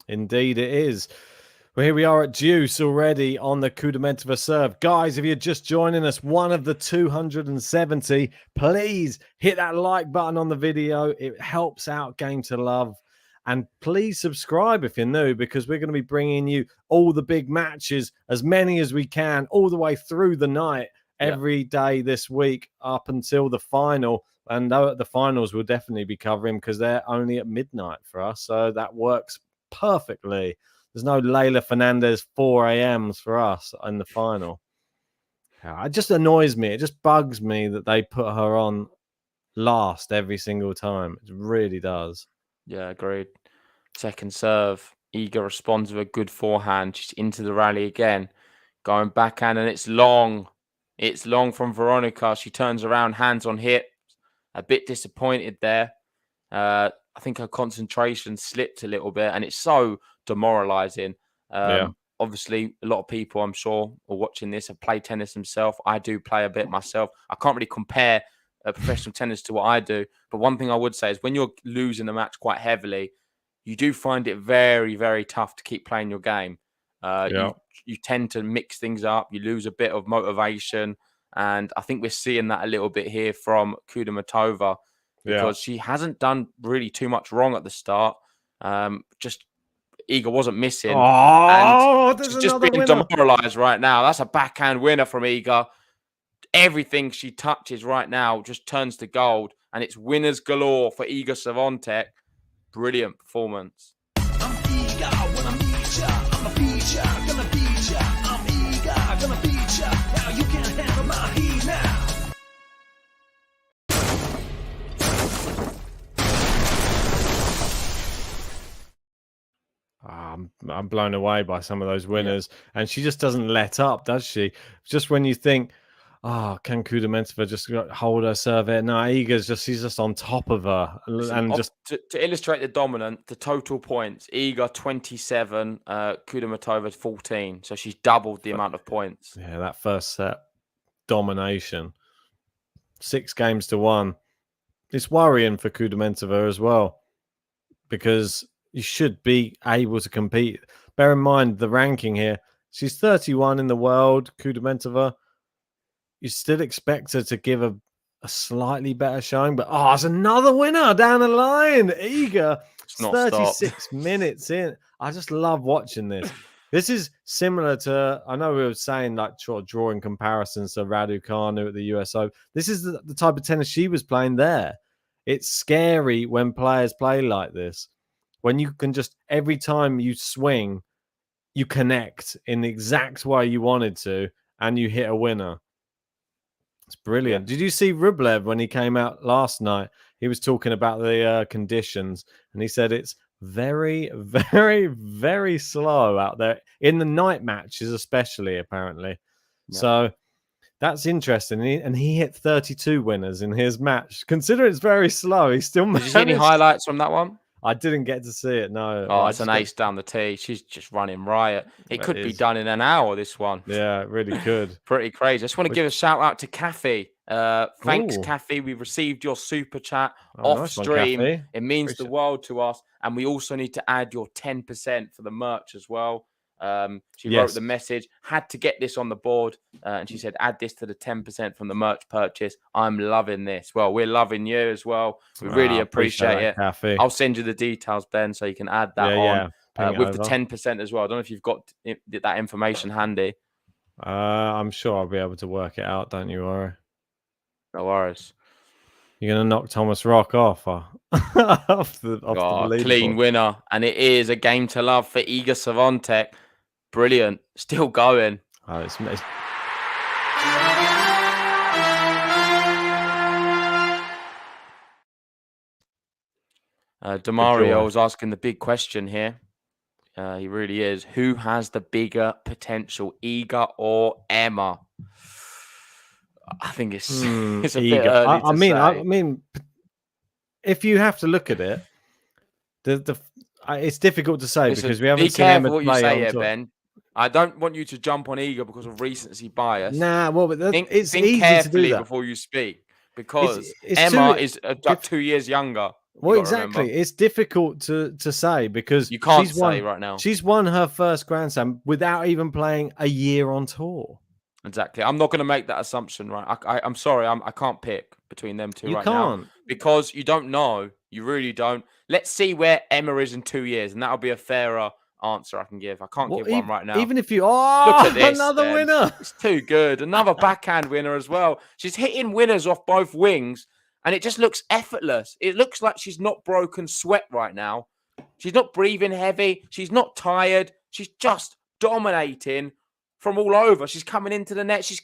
Speaker 2: Indeed, it is. Well, here we are at deuce already on the Kudermetova serve. Guys, if you're just joining us, one of the 270, please hit that like button on the video. It helps out Game to Love. And please subscribe if you're new, because we're going to be bringing you all the big matches, as many as we can, all the way through the night, every day this week up until the final. And the finals we'll definitely be covering, because they're only at midnight for us. So that works perfectly. There's no Leylah Fernandez 4 a.m.s for us in the final. It just annoys me. It just bugs me that they put her on last every single time. It really does.
Speaker 3: Yeah, agreed. Second serve. Iga responds with a good forehand. She's into the rally again. Going backhand, and it's long. It's long from Veronika. She turns around, hands on hip. A bit disappointed there. I think her concentration slipped a little bit, and it's so demoralizing. Obviously, a lot of people, I'm sure, are watching this have played tennis themselves. I do play a bit myself. I can't really compare professional tennis to what I do. But one thing I would say is, when you're losing a match quite heavily, you do find it very, very tough to keep playing your game. You tend to mix things up. You lose a bit of motivation. And I think we're seeing that a little bit here from Kudermetova, because she hasn't done really too much wrong at the start. Just Iga wasn't missing. And she's just being demoralized right now. That's a backhand winner from Iga. Everything she touches right now just turns to gold, and it's winners galore for Iga Swiatek. Brilliant performance.
Speaker 4: I'm Iga, when I meet ya, I'm a beat ya, gonna beat ya. I'm Iga, gonna beat ya. Now you can't handle my heat now.
Speaker 2: I'm blown away by some of those winners, and she just doesn't let up, does she? Just when you think, can Kudermetova just hold her serve it? No, she's just on top of her.
Speaker 3: Listen,
Speaker 2: And just
Speaker 3: to illustrate the dominant, the total points, Iga 27, Kudermetova 14. So she's doubled the amount of points.
Speaker 2: yeah, that first set domination. 6-1. It's worrying for Kudermetova as well, because you should be able to compete. Bear in mind the ranking here. She's 31 in the world, Kudermetova. You still expect her to give a slightly better showing, but it's another winner down the line. Iga,
Speaker 3: It's not
Speaker 2: 36 minutes in. I just love watching this. This is similar to, I know we were saying like drawing comparisons to Raducanu at the US Open. This is the type of tennis she was playing there. It's scary when players play like this. When you can just, every time you swing, you connect in the exact way you wanted to, and you hit a winner. It's brilliant.
Speaker 3: Yeah.
Speaker 2: Did you see Rublev when he came out last night? He was talking about the conditions, and he said it's very, very, very slow out there in the night matches, especially apparently.
Speaker 3: Yeah.
Speaker 2: So that's interesting. And he hit 32 winners in his match. Consider it's very slow. He still
Speaker 3: Did you see any highlights from that one?
Speaker 2: I didn't get to see it. No.
Speaker 3: Oh, it's an ace down the tee. She's just running riot. It could be done in an hour, this one.
Speaker 2: Yeah, it really could.
Speaker 3: Pretty crazy. I just want to give a shout out to Kathy. Thanks, Kathy. We received your super chat off stream. It means the world to us. And we also need to add your 10% for the merch as well. She wrote the message, had to get this on the board, and she said, add this to the 10% from the merch purchase. I'm loving this. Well, we're loving you as well. We really appreciate it.
Speaker 2: Kathy.
Speaker 3: I'll send you the details, Ben, so you can add that on with the 10% as well. I don't know if you've got that information handy.
Speaker 2: I'm sure I'll be able to work it out. Don't you worry.
Speaker 3: No worries.
Speaker 2: You're going to knock Thomas Rock off off the leaderboard.
Speaker 3: Clean winner. And it is a game to love for Iga Swiatek. Brilliant. Still going.
Speaker 2: Oh, it's
Speaker 3: Demario was asking the big question here. He really is. Who has the bigger potential, Iga or Emma? I think it's it's a bit early to say.
Speaker 2: I mean, if you have to look at it, it's difficult to say because we haven't seen Emma
Speaker 3: what
Speaker 2: play
Speaker 3: you say here, Ben. I don't want you to jump on Iga because of recency bias.
Speaker 2: Nah, well, but it's
Speaker 3: think
Speaker 2: easy
Speaker 3: carefully
Speaker 2: to do that
Speaker 3: before you speak, because
Speaker 2: it's
Speaker 3: Emma is 2 years younger.
Speaker 2: Well, exactly. Remember. It's difficult to say because
Speaker 3: you can't say right now.
Speaker 2: She's won her first Grand Slam without even playing a year on tour.
Speaker 3: Exactly. I'm not going to make that assumption, right? I'm sorry. I can't pick between them two right now because you don't know. You really don't. Let's see where Emma is in 2 years, and that'll be a fairer answer I can give. I can't give one right now.
Speaker 2: Even if you
Speaker 3: look at this,
Speaker 2: another winner.
Speaker 3: It's too good. Another backhand winner as well. She's hitting winners off both wings, and it just looks effortless. It looks like she's not broken sweat right now. She's not breathing heavy. She's not tired. She's just dominating from all over. She's coming into the net. She's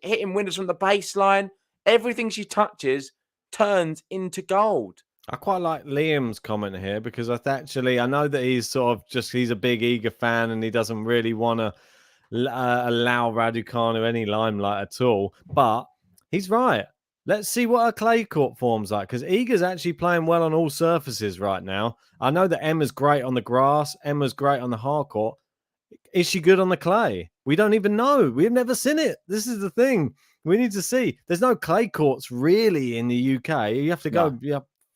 Speaker 3: hitting winners from the baseline. Everything she touches turns into gold.
Speaker 2: I quite like Liam's comment here because I know that he's he's a big Iga fan and he doesn't really want to allow Raducanu any limelight at all. But he's right. Let's see what her clay court form's like because Iga's actually playing well on all surfaces right now. I know that Emma's great on the grass. Emma's great on the hard court. Is she good on the clay? We don't even know. We've never seen it. This is the thing. We need to see. There's no clay courts really in the UK. You have to go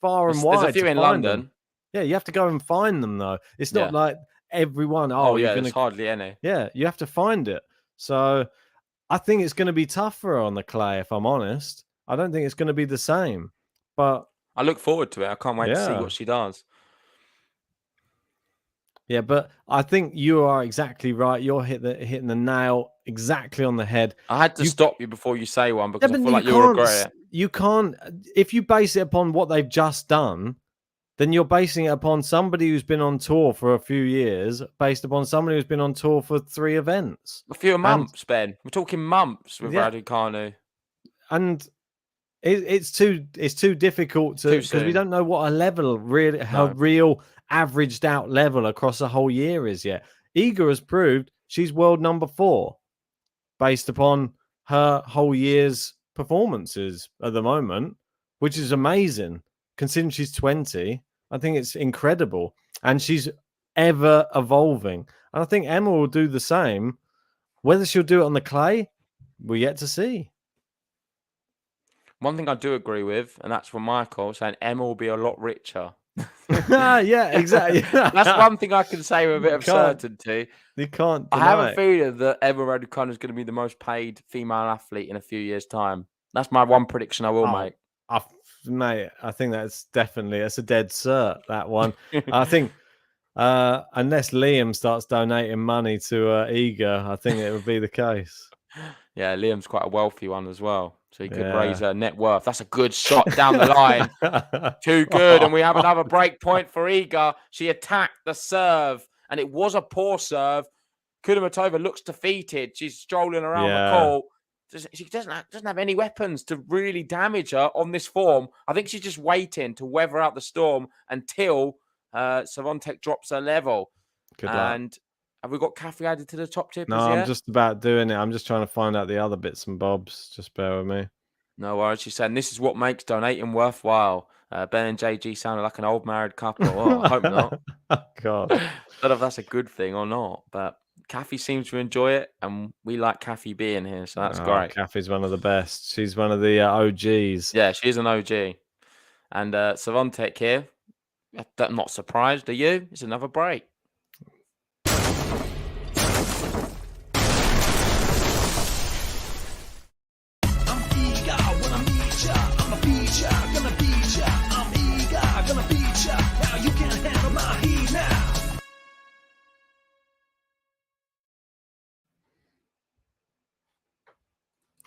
Speaker 2: far and wide.
Speaker 3: There's a few in London.
Speaker 2: Yeah, you have to go and find them though. It's not like everyone.
Speaker 3: There's hardly any.
Speaker 2: Yeah, you have to find it. So I think it's going to be tough for her on the clay. If I'm honest, I don't think it's going to be the same. But
Speaker 3: I look forward to it. I can't wait to see what she does.
Speaker 2: Yeah, but I think you are exactly right. You're hitting the nail exactly on the head.
Speaker 3: I had to stop you before you say one because I feel like you'll regret it.
Speaker 2: You can't. If you base it upon what they've just done, then you're basing it upon somebody who's been on tour for a few years, based upon somebody who's been on tour for 3 events.
Speaker 3: A few months, Ben. We're talking months with Raducanu.
Speaker 2: And it's too difficult to because we don't know what a level real averaged out level across a whole year is yet. Iga has proved she's world number 4 based upon her whole year's performances at the moment, which is amazing. Considering she's 20, I think it's incredible. And she's ever evolving. And I think Emma will do the same. Whether she'll do it on the clay, we're yet to see.
Speaker 3: One thing I do agree with, and that's from Michael, saying Emma will be a lot richer.
Speaker 2: Yeah, exactly.
Speaker 3: That's one thing I can say with a bit of certainty.
Speaker 2: You can't
Speaker 3: I
Speaker 2: deny
Speaker 3: have a
Speaker 2: it.
Speaker 3: feeling that Emma Raducanu is going to be the most paid female athlete in a few years' time. That's my one prediction I will make.
Speaker 2: Mate, I think that's a dead cert, that one. I think unless Liam starts donating money to Iga, I think it would be the case.
Speaker 3: Yeah, Liam's quite a wealthy one as well. So he could raise her net worth. That's a good shot down the line. Too good. And we have another break point for Iga. She attacked the serve, and it was a poor serve. Kudermetova looks defeated. She's strolling around the court. She doesn't have any weapons to really damage her on this form. I think she's just waiting to weather out the storm until Swiatek drops her level.
Speaker 2: Good luck.
Speaker 3: And have we got Kathy added to the top tippers
Speaker 2: No,
Speaker 3: yet?
Speaker 2: I'm just about doing it. I'm just trying to find out the other bits and bobs. Just bear with me.
Speaker 3: No worries. She's saying this is what makes donating worthwhile. Ben and JG sounded like an old married couple. Oh, I hope not.
Speaker 2: Oh, God.
Speaker 3: I don't know if that's a good thing or not, but Kathy seems to enjoy it, and we like Kathy being here, so that's great.
Speaker 2: Kathy's one of the best. She's one of the OGs.
Speaker 3: Yeah, she's an OG. And Swiatek here, I'm not surprised. Are you? It's another break.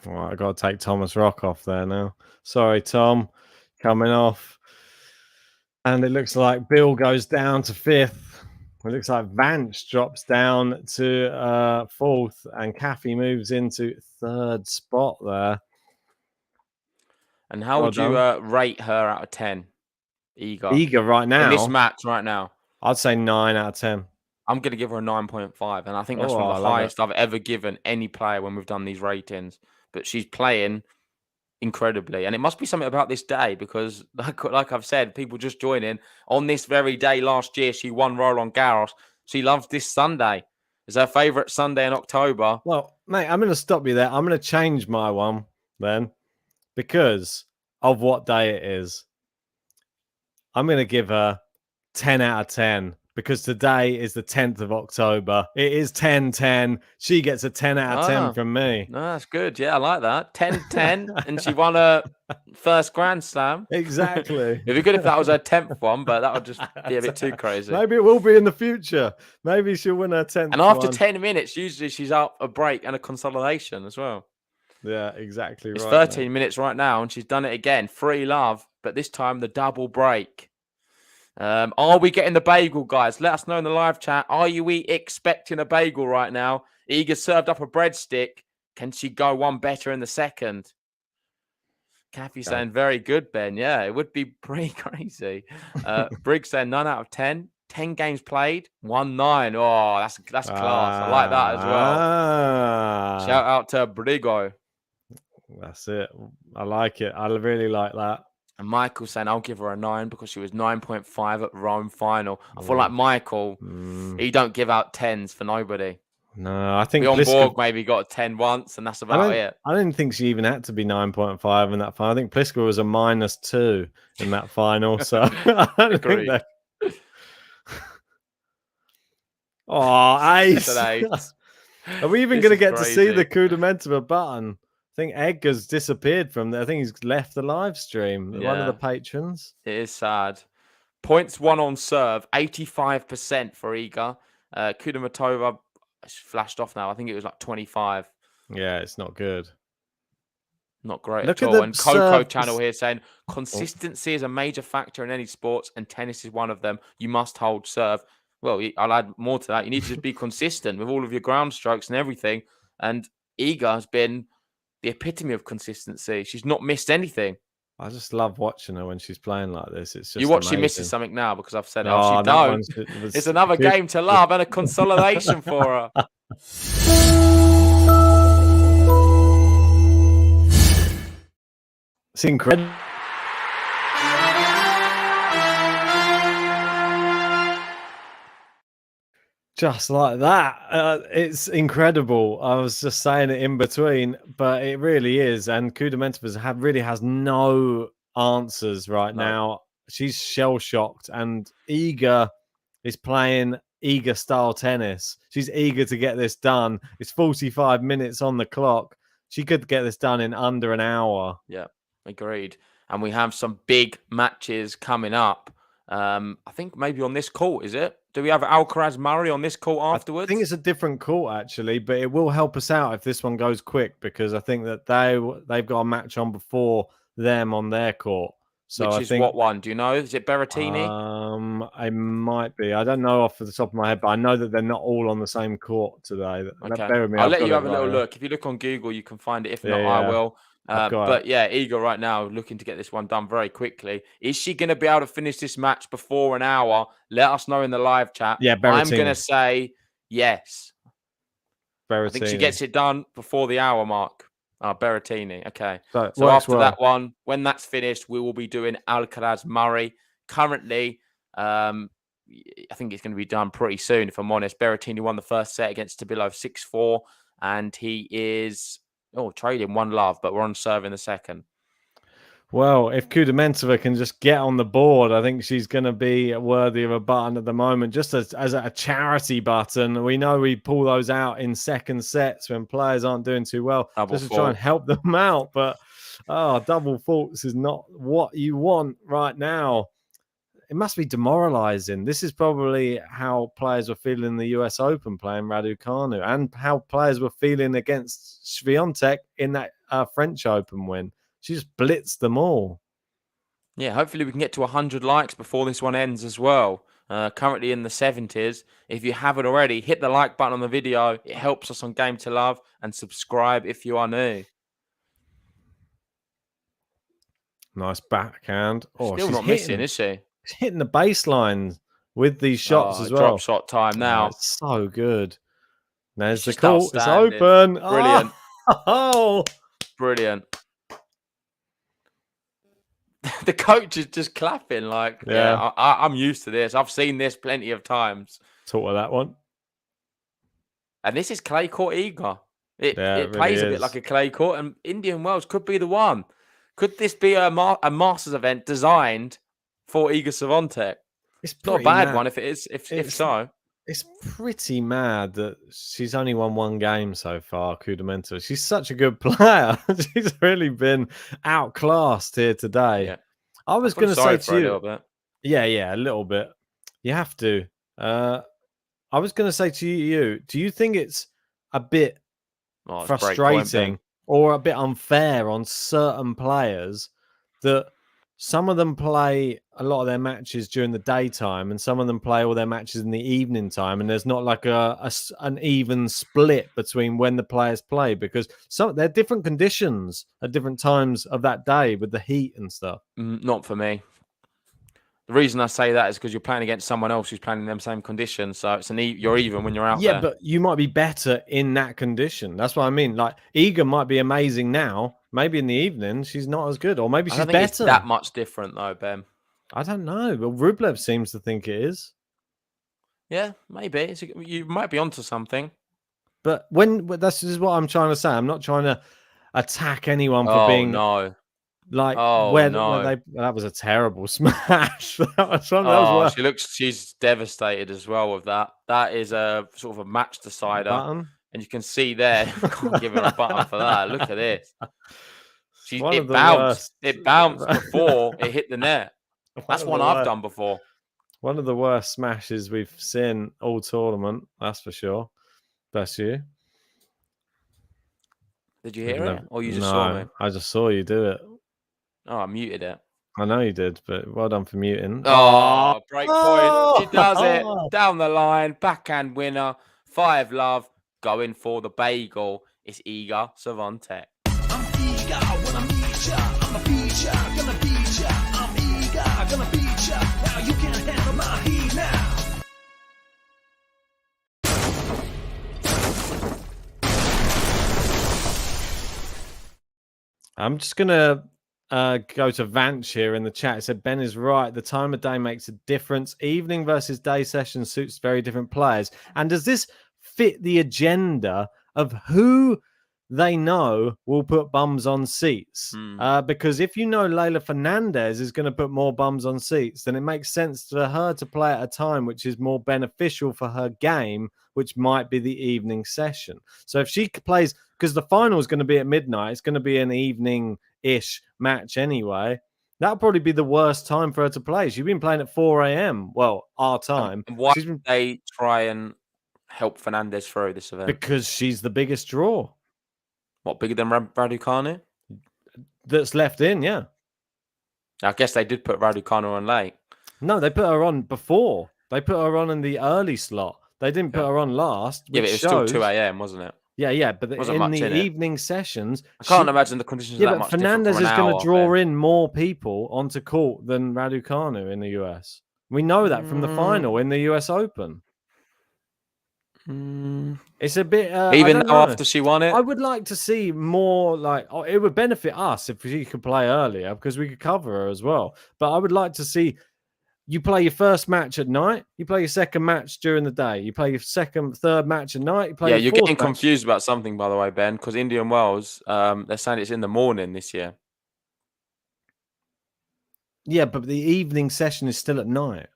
Speaker 2: All right, I've got to take Thomas Rock off there now. Sorry, Tom. Coming off. And it looks like Bill goes down to 5th. It looks like Vance drops down to 4th. And Kathy moves into 3rd spot there.
Speaker 3: And how would you rate her out of 10?
Speaker 2: Iga right now?
Speaker 3: In this match right now?
Speaker 2: I'd say 9 out of 10.
Speaker 3: I'm going to give her a 9.5. And I think that's one of the highest I've ever given any player when we've done these ratings. But she's playing incredibly. And it must be something about this day because, like I've said, people just joining. On this very day last year, she won Roland Garros. She loves this Sunday. It's her favourite Sunday in October.
Speaker 2: Well, mate, I'm going to stop you there. I'm going to change my one then because of what day it is. I'm going to give her 10 out of 10. Because today is the 10th of October. It is 10-10. She gets a 10 out of 10 from me.
Speaker 3: No, that's good. Yeah, I like that. 10-10. And she won her first Grand Slam.
Speaker 2: Exactly.
Speaker 3: It'd be good if that was her 10th one, but that would just be a bit too crazy.
Speaker 2: Maybe it will be in the future. Maybe she'll win her 10th
Speaker 3: And after 10 minutes, usually she's out a break and a consolidation as well.
Speaker 2: Yeah, exactly right.
Speaker 3: It's 13 minutes right now, and she's done it again. 3-love, but this time the double break. Are we getting the bagel, guys? Let us know in the live chat. Are you expecting a bagel right now? Iga served up a breadstick. Can she go one better in the second? Kathy saying very good, Ben. Yeah, it would be pretty crazy. Briggs saying 9 out of 10. 10 games played, 1-9. Oh, that's class. I like that as well. Shout out to Brigo.
Speaker 2: That's it. I like it. I really like that.
Speaker 3: And Michael saying I'll give her a 9 because she was 9.5 at Rome final. I feel like Michael, he don't give out 10s for nobody.
Speaker 2: No, I think
Speaker 3: Bjorn Borg maybe got a 10 once, and that's about it.
Speaker 2: I didn't think she even had to be 9.5 in that final. I think Pliskova was a -2 in that final. So I don't think that. Oh, ace! Are we even going to get to see the Kudermetova button? I think Edgar's disappeared from there. I think he's left the live stream. Yeah. One of the patrons.
Speaker 3: It is sad. Points won on serve, 85% for Iga. Kudermetova flashed off now. I think it was like 25.
Speaker 2: Yeah, it's not good.
Speaker 3: Not great at all. And Coco channel here saying consistency is a major factor in any sports, and tennis is one of them. You must hold serve. Well, I'll add more to that. You need to just be consistent with all of your ground strokes and everything. And Iga has been the epitome of consistency. She's not missed anything.
Speaker 2: I just love watching her when she's playing like this. It's just
Speaker 3: you watch
Speaker 2: amazing.
Speaker 3: She misses something now because I've said she don't. It's another game to love and a consolidation for her.
Speaker 2: It's incredible. Just like that. It's incredible. I was just saying it in between, but it really is. And Kudermetova really has no answers right now. She's shell-shocked, and Iga is playing Iga-style tennis. She's eager to get this done. It's 45 minutes on the clock. She could get this done in under an hour.
Speaker 3: Yeah, agreed. And we have some big matches coming up. I think maybe on this court, is it? Do we have Alcaraz Murray on this court afterwards?
Speaker 2: I think it's a different court, actually, but it will help us out if this one goes quick, because I think that they've got a match on before them on their court. So
Speaker 3: Which is what one? Do you know? Is it Berrettini?
Speaker 2: I might be. I don't know off the top of my head, but I know that they're not all on the same court today.
Speaker 3: Okay.
Speaker 2: Bear with me.
Speaker 3: I'll let you have a little look. If you look on Google, you can find it. If not, I will. But yeah, Iga right now looking to get this one done very quickly. Is she going to be able to finish this match before an hour? Let us know in the live chat.
Speaker 2: Yeah,
Speaker 3: I'm going to say yes.
Speaker 2: Berrettini.
Speaker 3: I think she gets it done before the hour mark. Berrettini. Okay.
Speaker 2: So
Speaker 3: after that one, when that's finished, we will be doing Alcaraz Murray. Currently, I think it's going to be done pretty soon, if I'm honest. Berrettini won the first set against Tabilo 6-4, and he is trading 1-love, but we're on serve in the second.
Speaker 2: Well, if Kudermetova can just get on the board, I think she's going to be worthy of a button at the moment, just as a charity button. We know we pull those out in second sets when players aren't doing too well, just to try and help them out. But double faults is not what you want right now. It must be demoralizing. This is probably how players were feeling in the US Open playing Raducanu, and how players were feeling against Swiatek in that French Open win. She just blitzed them all.
Speaker 3: Yeah, hopefully we can get to 100 likes before this one ends as well. Currently in the 70s. If you haven't already, hit the like button on the video. It helps us on Game to Love, and subscribe if you are new.
Speaker 2: Nice backhand.
Speaker 3: Still not missing, is she?
Speaker 2: She's hitting the baseline with these shots as well.
Speaker 3: Drop shot time now.
Speaker 2: It's so good. There's the
Speaker 3: Just
Speaker 2: call. It's
Speaker 3: outstanding.
Speaker 2: open.
Speaker 3: Brilliant.
Speaker 2: Oh,
Speaker 3: brilliant. The coach is just clapping like, I'm used to this. I've seen this plenty of times.
Speaker 2: Taught her that one.
Speaker 3: And this is clay court Iga. It
Speaker 2: really
Speaker 3: plays a bit like a clay court, and Indian Wells could be the one. Could this be a Masters event designed for Iga Swiatek?
Speaker 2: It's
Speaker 3: not a bad one if it is. If so.
Speaker 2: It's pretty mad that she's only won one game so far, Kudermetova. She's such a good player. She's really been outclassed here today. Yeah. I was going to say to you, a little bit. You have to. I was going to say to you, do you think it's a bit frustrating or a bit unfair on certain players that some of them play a lot of their matches during the daytime and some of them play all their matches in the evening time, and there's not like an even split between when the players play, because they're different conditions at different times of that day with the heat and stuff?
Speaker 3: Not for me. The reason I say that is because you're playing against someone else who's playing in them same conditions, so you're even when you're out there.
Speaker 2: Yeah, but you might be better in that condition. That's what I mean. Like, Iga might be amazing now. Maybe in the evening she's not as good, or maybe she's better.
Speaker 3: It's that much different though, Ben.
Speaker 2: I don't know, but Rublev seems to think it is.
Speaker 3: Yeah, maybe. You might be onto something.
Speaker 2: But this is what I'm trying to say. I'm not trying to attack anyone for being like. That was a terrible smash.
Speaker 3: She's devastated as well with that. That is a sort of a match decider.
Speaker 2: Button? And
Speaker 3: you can see there, can't give her a button for that. Look at this. It bounced. It bounced before it hit the net. That's one I've done before.
Speaker 2: One of the worst smashes we've seen all tournament. That's for sure. Bless you.
Speaker 3: Did you hear it, or you just saw me?
Speaker 2: I just saw you do it.
Speaker 3: Oh, I muted it.
Speaker 2: I know you did, but well done for muting.
Speaker 3: Oh, break point. She does it. Down the line. Backhand winner. 5-love. Going for the bagel. It's Iga Swiatek.
Speaker 4: I'm eager when I meet ya. I'm a feature, gonna beat ya. I'm eager, gonna beat ya. Now you can't handle my heat now.
Speaker 2: I'm just gonna go to Vance here in the chat. It said, Ben is right. The time of day makes a difference. Evening versus day session suits very different players. And does this fit the agenda of who they know will put bums on seats? Because if you know Leylah Fernandez is going to put more bums on seats, then it makes sense for her to play at a time which is more beneficial for her game, which might be the evening session. So if she plays, because the final is going to be at midnight, it's going to be an evening-ish match anyway. That'll probably be the worst time for her to play. She's been playing at 4 a.m. Well, our time.
Speaker 3: And why did they try and help Fernandez through this event?
Speaker 2: Because she's the biggest draw.
Speaker 3: What, bigger than Raducanu?
Speaker 2: That's left in, yeah.
Speaker 3: I guess they did put Raducanu on late.
Speaker 2: No, they put her on before. They put her on in the early slot. They didn't put her on last.
Speaker 3: Yeah, but it was still 2 a.m., wasn't it?
Speaker 2: Yeah, but in the evening sessions...
Speaker 3: I can't imagine the conditions are that much
Speaker 2: Fernandez
Speaker 3: different.
Speaker 2: is going to draw in more people onto court than Raducanu in the US. We know that from the final in the US Open. It's a bit...
Speaker 3: Even now after she won it?
Speaker 2: I would like to see more, it would benefit us if she could play earlier because we could cover her as well. But I would like to see you play your first match at night, you play your second match during the day, you play your third match at night, you play
Speaker 3: you're getting confused about something, by the way, Ben, because Indian Wells, they're saying it's in the morning this year.
Speaker 2: Yeah, but the evening session is still at night.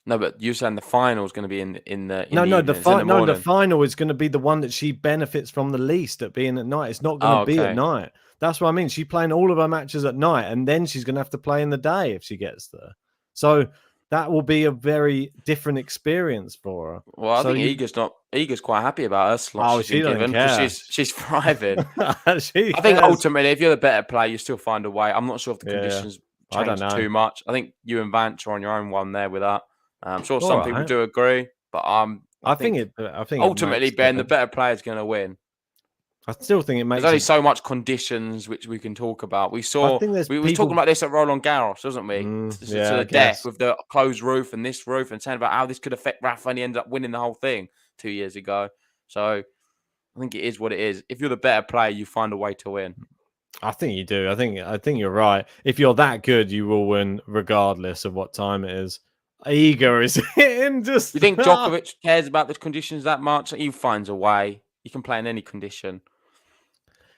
Speaker 3: No, but you're saying the final is going to be in the
Speaker 2: the final is going to be the one that she benefits from the least at being at night. It's not going to be at night. That's what I mean. She's playing all of her matches at night, and then she's going to have to play in the day if she gets there. So that will be a very different experience for her.
Speaker 3: Well, I think Iga's quite happy about her slot.
Speaker 2: She doesn't care.
Speaker 3: She's thriving.
Speaker 2: I
Speaker 3: think ultimately, if you're the better player, you still find a way. I'm not sure if the conditions change too much. I think you and Vance are on your own one there with that. I'm sure some people do agree, but I think ultimately, Ben, the better player is going to win.
Speaker 2: I still think it makes.
Speaker 3: There's only so much conditions which we can talk about. We saw we were talking about this at Roland Garros, wasn't we? To the death with the closed roof and this roof, and saying about how this could affect Rafa, and he ended up winning the whole thing 2 years ago. So I think it is what it is. If you're the better player, you find a way to win.
Speaker 2: I think you do. I think you're right. If you're that good, you will win regardless of what time it is. Iga is hitting just.
Speaker 3: You think Djokovic cares about the conditions that much? He finds a way. You can play in any condition.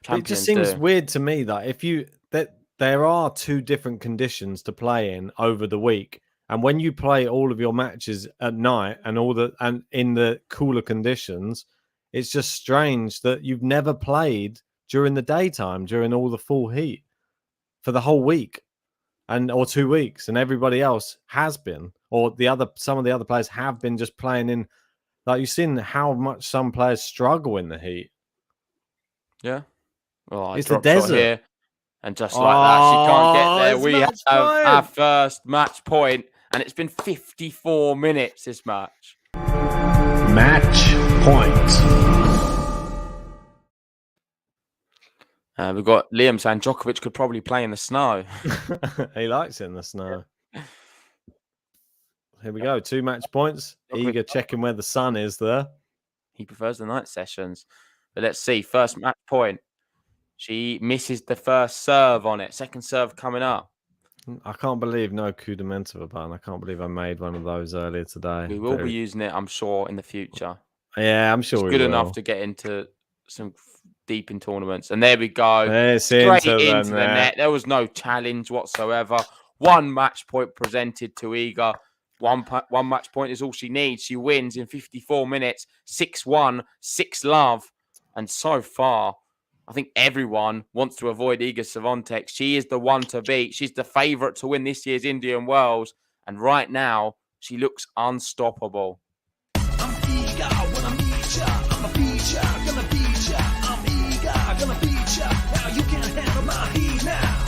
Speaker 2: It just seems weird to me that there are two different conditions to play in over the week, and when you play all of your matches at night and in the cooler conditions, it's just strange that you've never played during the daytime during all the full heat for the whole week or 2 weeks, and everybody else has been, or some of the other players have been just playing in. Like, you've seen how much some players struggle in the heat.
Speaker 3: Yeah. Well,
Speaker 2: it's the desert
Speaker 3: here, and just like that, she can't get there. We have our first match point, and it's been 54 minutes. This match.
Speaker 4: Match point.
Speaker 3: We've got Liam saying Djokovic could probably play in the snow.
Speaker 2: He likes it in the snow. Here we go. 2 match points. Iga checking where the sun is there.
Speaker 3: He prefers the night sessions. But let's see. First match point. She misses the first serve on it. Second serve coming up.
Speaker 2: I can't believe no Kudermetova button. I can't believe I made one of those earlier today.
Speaker 3: We will be using it, I'm sure, in the future.
Speaker 2: Yeah, I'm sure
Speaker 3: it's good enough to get into some deep in tournaments. And there we go. Straight into the net. There was no challenge whatsoever. 1 match point presented to Iga. One match point is all she needs. She wins in 54 minutes. 6-1, 6-love. And so far, I think everyone wants to avoid Iga Swiatek. She is the one to beat. She's the favourite to win this year's Indian Wells. And right now, she looks unstoppable.
Speaker 4: I'm Iga, when I meet ya, I'm a beat ya, gonna beat ya. I'm Iga, gonna beat ya. Now you can't handle my heat now.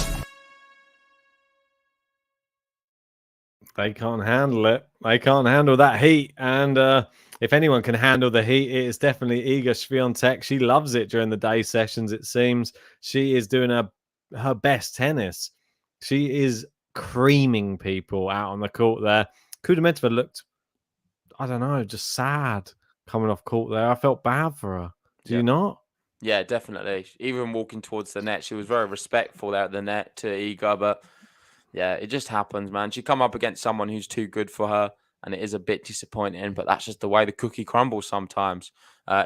Speaker 2: They can't handle it. They can't handle that heat. And if anyone can handle the heat, it is definitely Iga Swiatek. She loves it during the day sessions, it seems. She is doing her best tennis. She is creaming people out on the court there. Kudermetova looked, I don't know, just sad coming off court there. I felt bad for her. Do you not?
Speaker 3: Yeah, definitely. Even walking towards the net, she was very respectful there at the net to Iga. But yeah, it just happens, man. She come up against someone who's too good for her, and it is a bit disappointing. But that's just the way the cookie crumbles sometimes.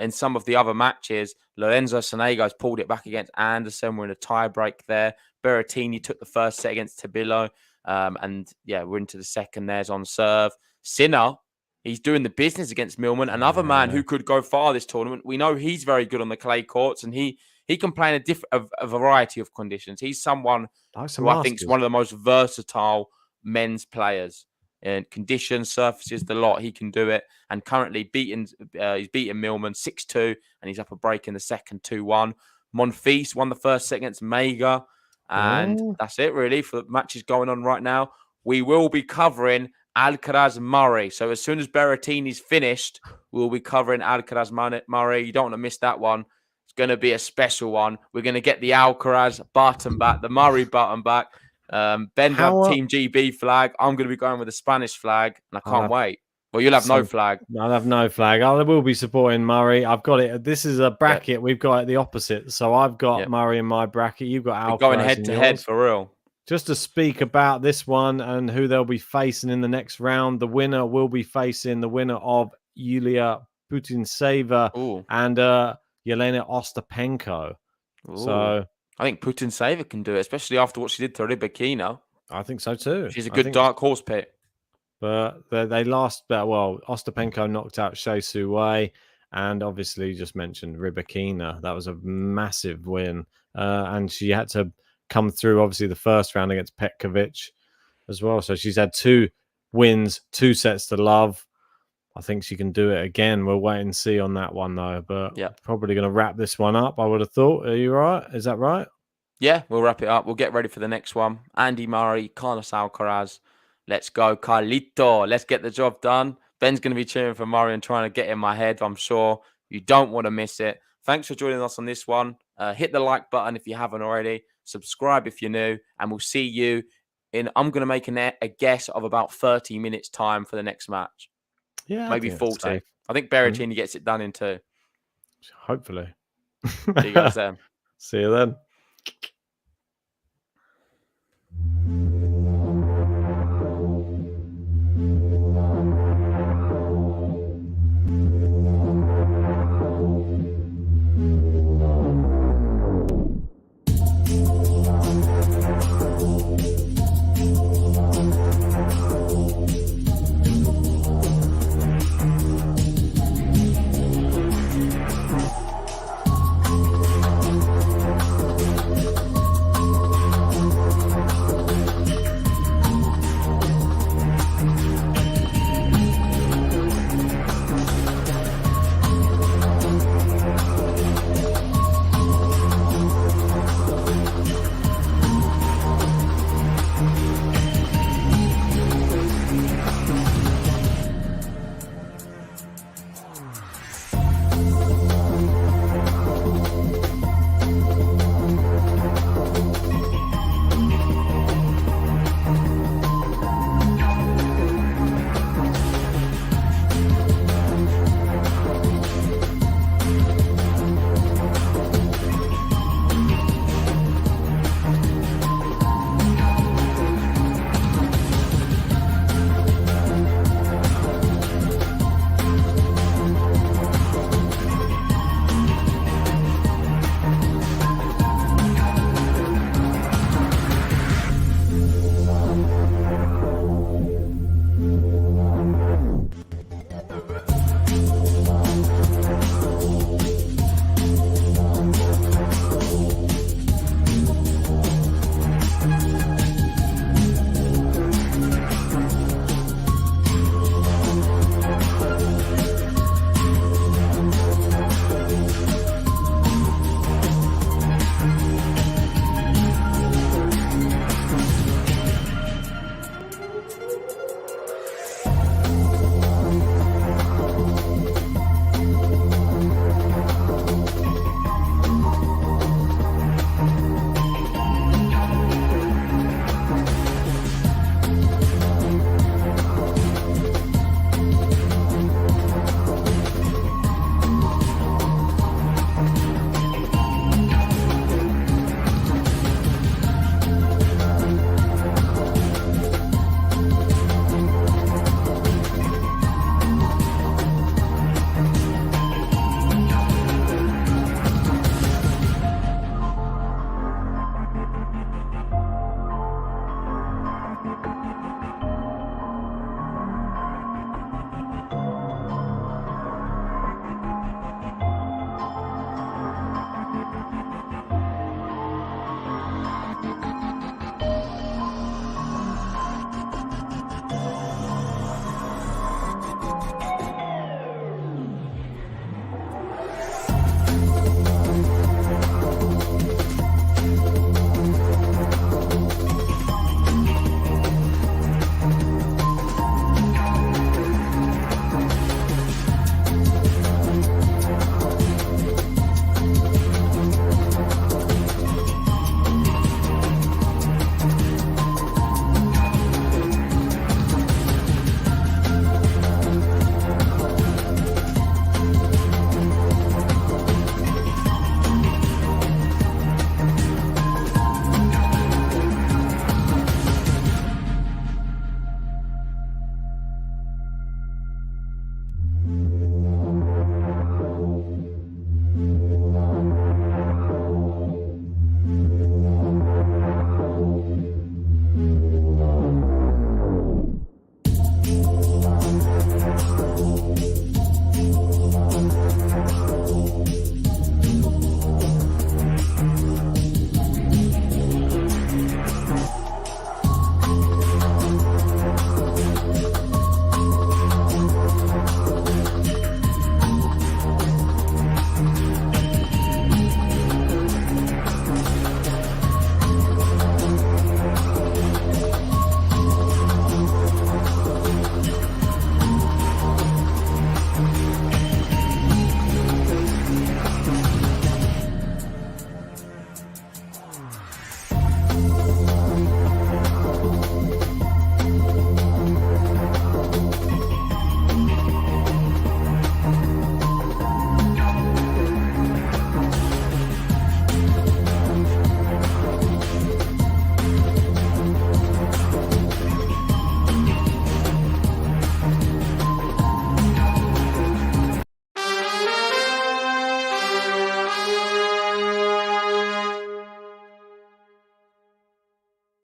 Speaker 3: In some of the other matches, Lorenzo Sonego's pulled it back against Anderson. We're in a tie break there. Berrettini took the first set against Tabilo. And yeah, we're into the second. There's on serve. Sinner, he's doing the business against Millman, another man who could go far this tournament. We know he's very good on the clay courts, and he can play in a variety of conditions. He's someone who I think is one of the most versatile men's players in conditions, surfaces, the lot. He can do it. And currently he's beaten Millman 6-2, and he's up a break in the second 2-1. Monfils won the first set against Mega. And that's it, really, for the matches going on right now. We will be covering Alcaraz Murray. So as soon as Berrettini's finished, we'll be covering Alcaraz Murray. You don't want to miss that one. It's going to be a special one. We're going to get the Alcaraz button back, the Murray button back. Ben will have Team GB flag. I'm going to be going with the Spanish flag, and I can't wait. Well, you'll have no flag.
Speaker 2: I'll have no flag. I will be supporting Murray. I've got it. This is a bracket. We've got it the opposite. So I've got Murray in my bracket. You've got Alcaraz.
Speaker 3: We're going head to head for real.
Speaker 2: Just to speak about this one and who they'll be facing in the next round, the winner will be facing the winner of Yulia Putintseva and Yelena Ostapenko.
Speaker 3: Ooh.
Speaker 2: So
Speaker 3: I think Putintseva can do it, especially after what she did to Rybakina.
Speaker 2: I think so too.
Speaker 3: She's a good dark horse pick.
Speaker 2: But they lost. Well, Ostapenko knocked out Shea Suwei, and obviously you just mentioned Rybakina. That was a massive win, and she had to come through obviously the first round against Petkovic as well. So she's had 2 wins, 2 sets to love. I think she can do it again. We'll wait and see on that one though. But probably going to wrap this one up, I would have thought. Are you right? Is that right?
Speaker 3: Yeah, we'll wrap it up. We'll get ready for the next one. Andy Murray, Carlos Alcaraz. Let's go, Carlito. Let's get the job done. Ben's going to be cheering for Murray and trying to get in my head, I'm sure. You don't want to miss it. Thanks for joining us on this one. Hit the like button if you haven't already. Subscribe if you're new. And we'll see you in, I'm going to make a guess of about 30 minutes time for the next match.
Speaker 2: Yeah.
Speaker 3: Maybe 40. I think Berrettini gets it done in 2.
Speaker 2: Hopefully.
Speaker 3: See you guys then.
Speaker 2: See you then.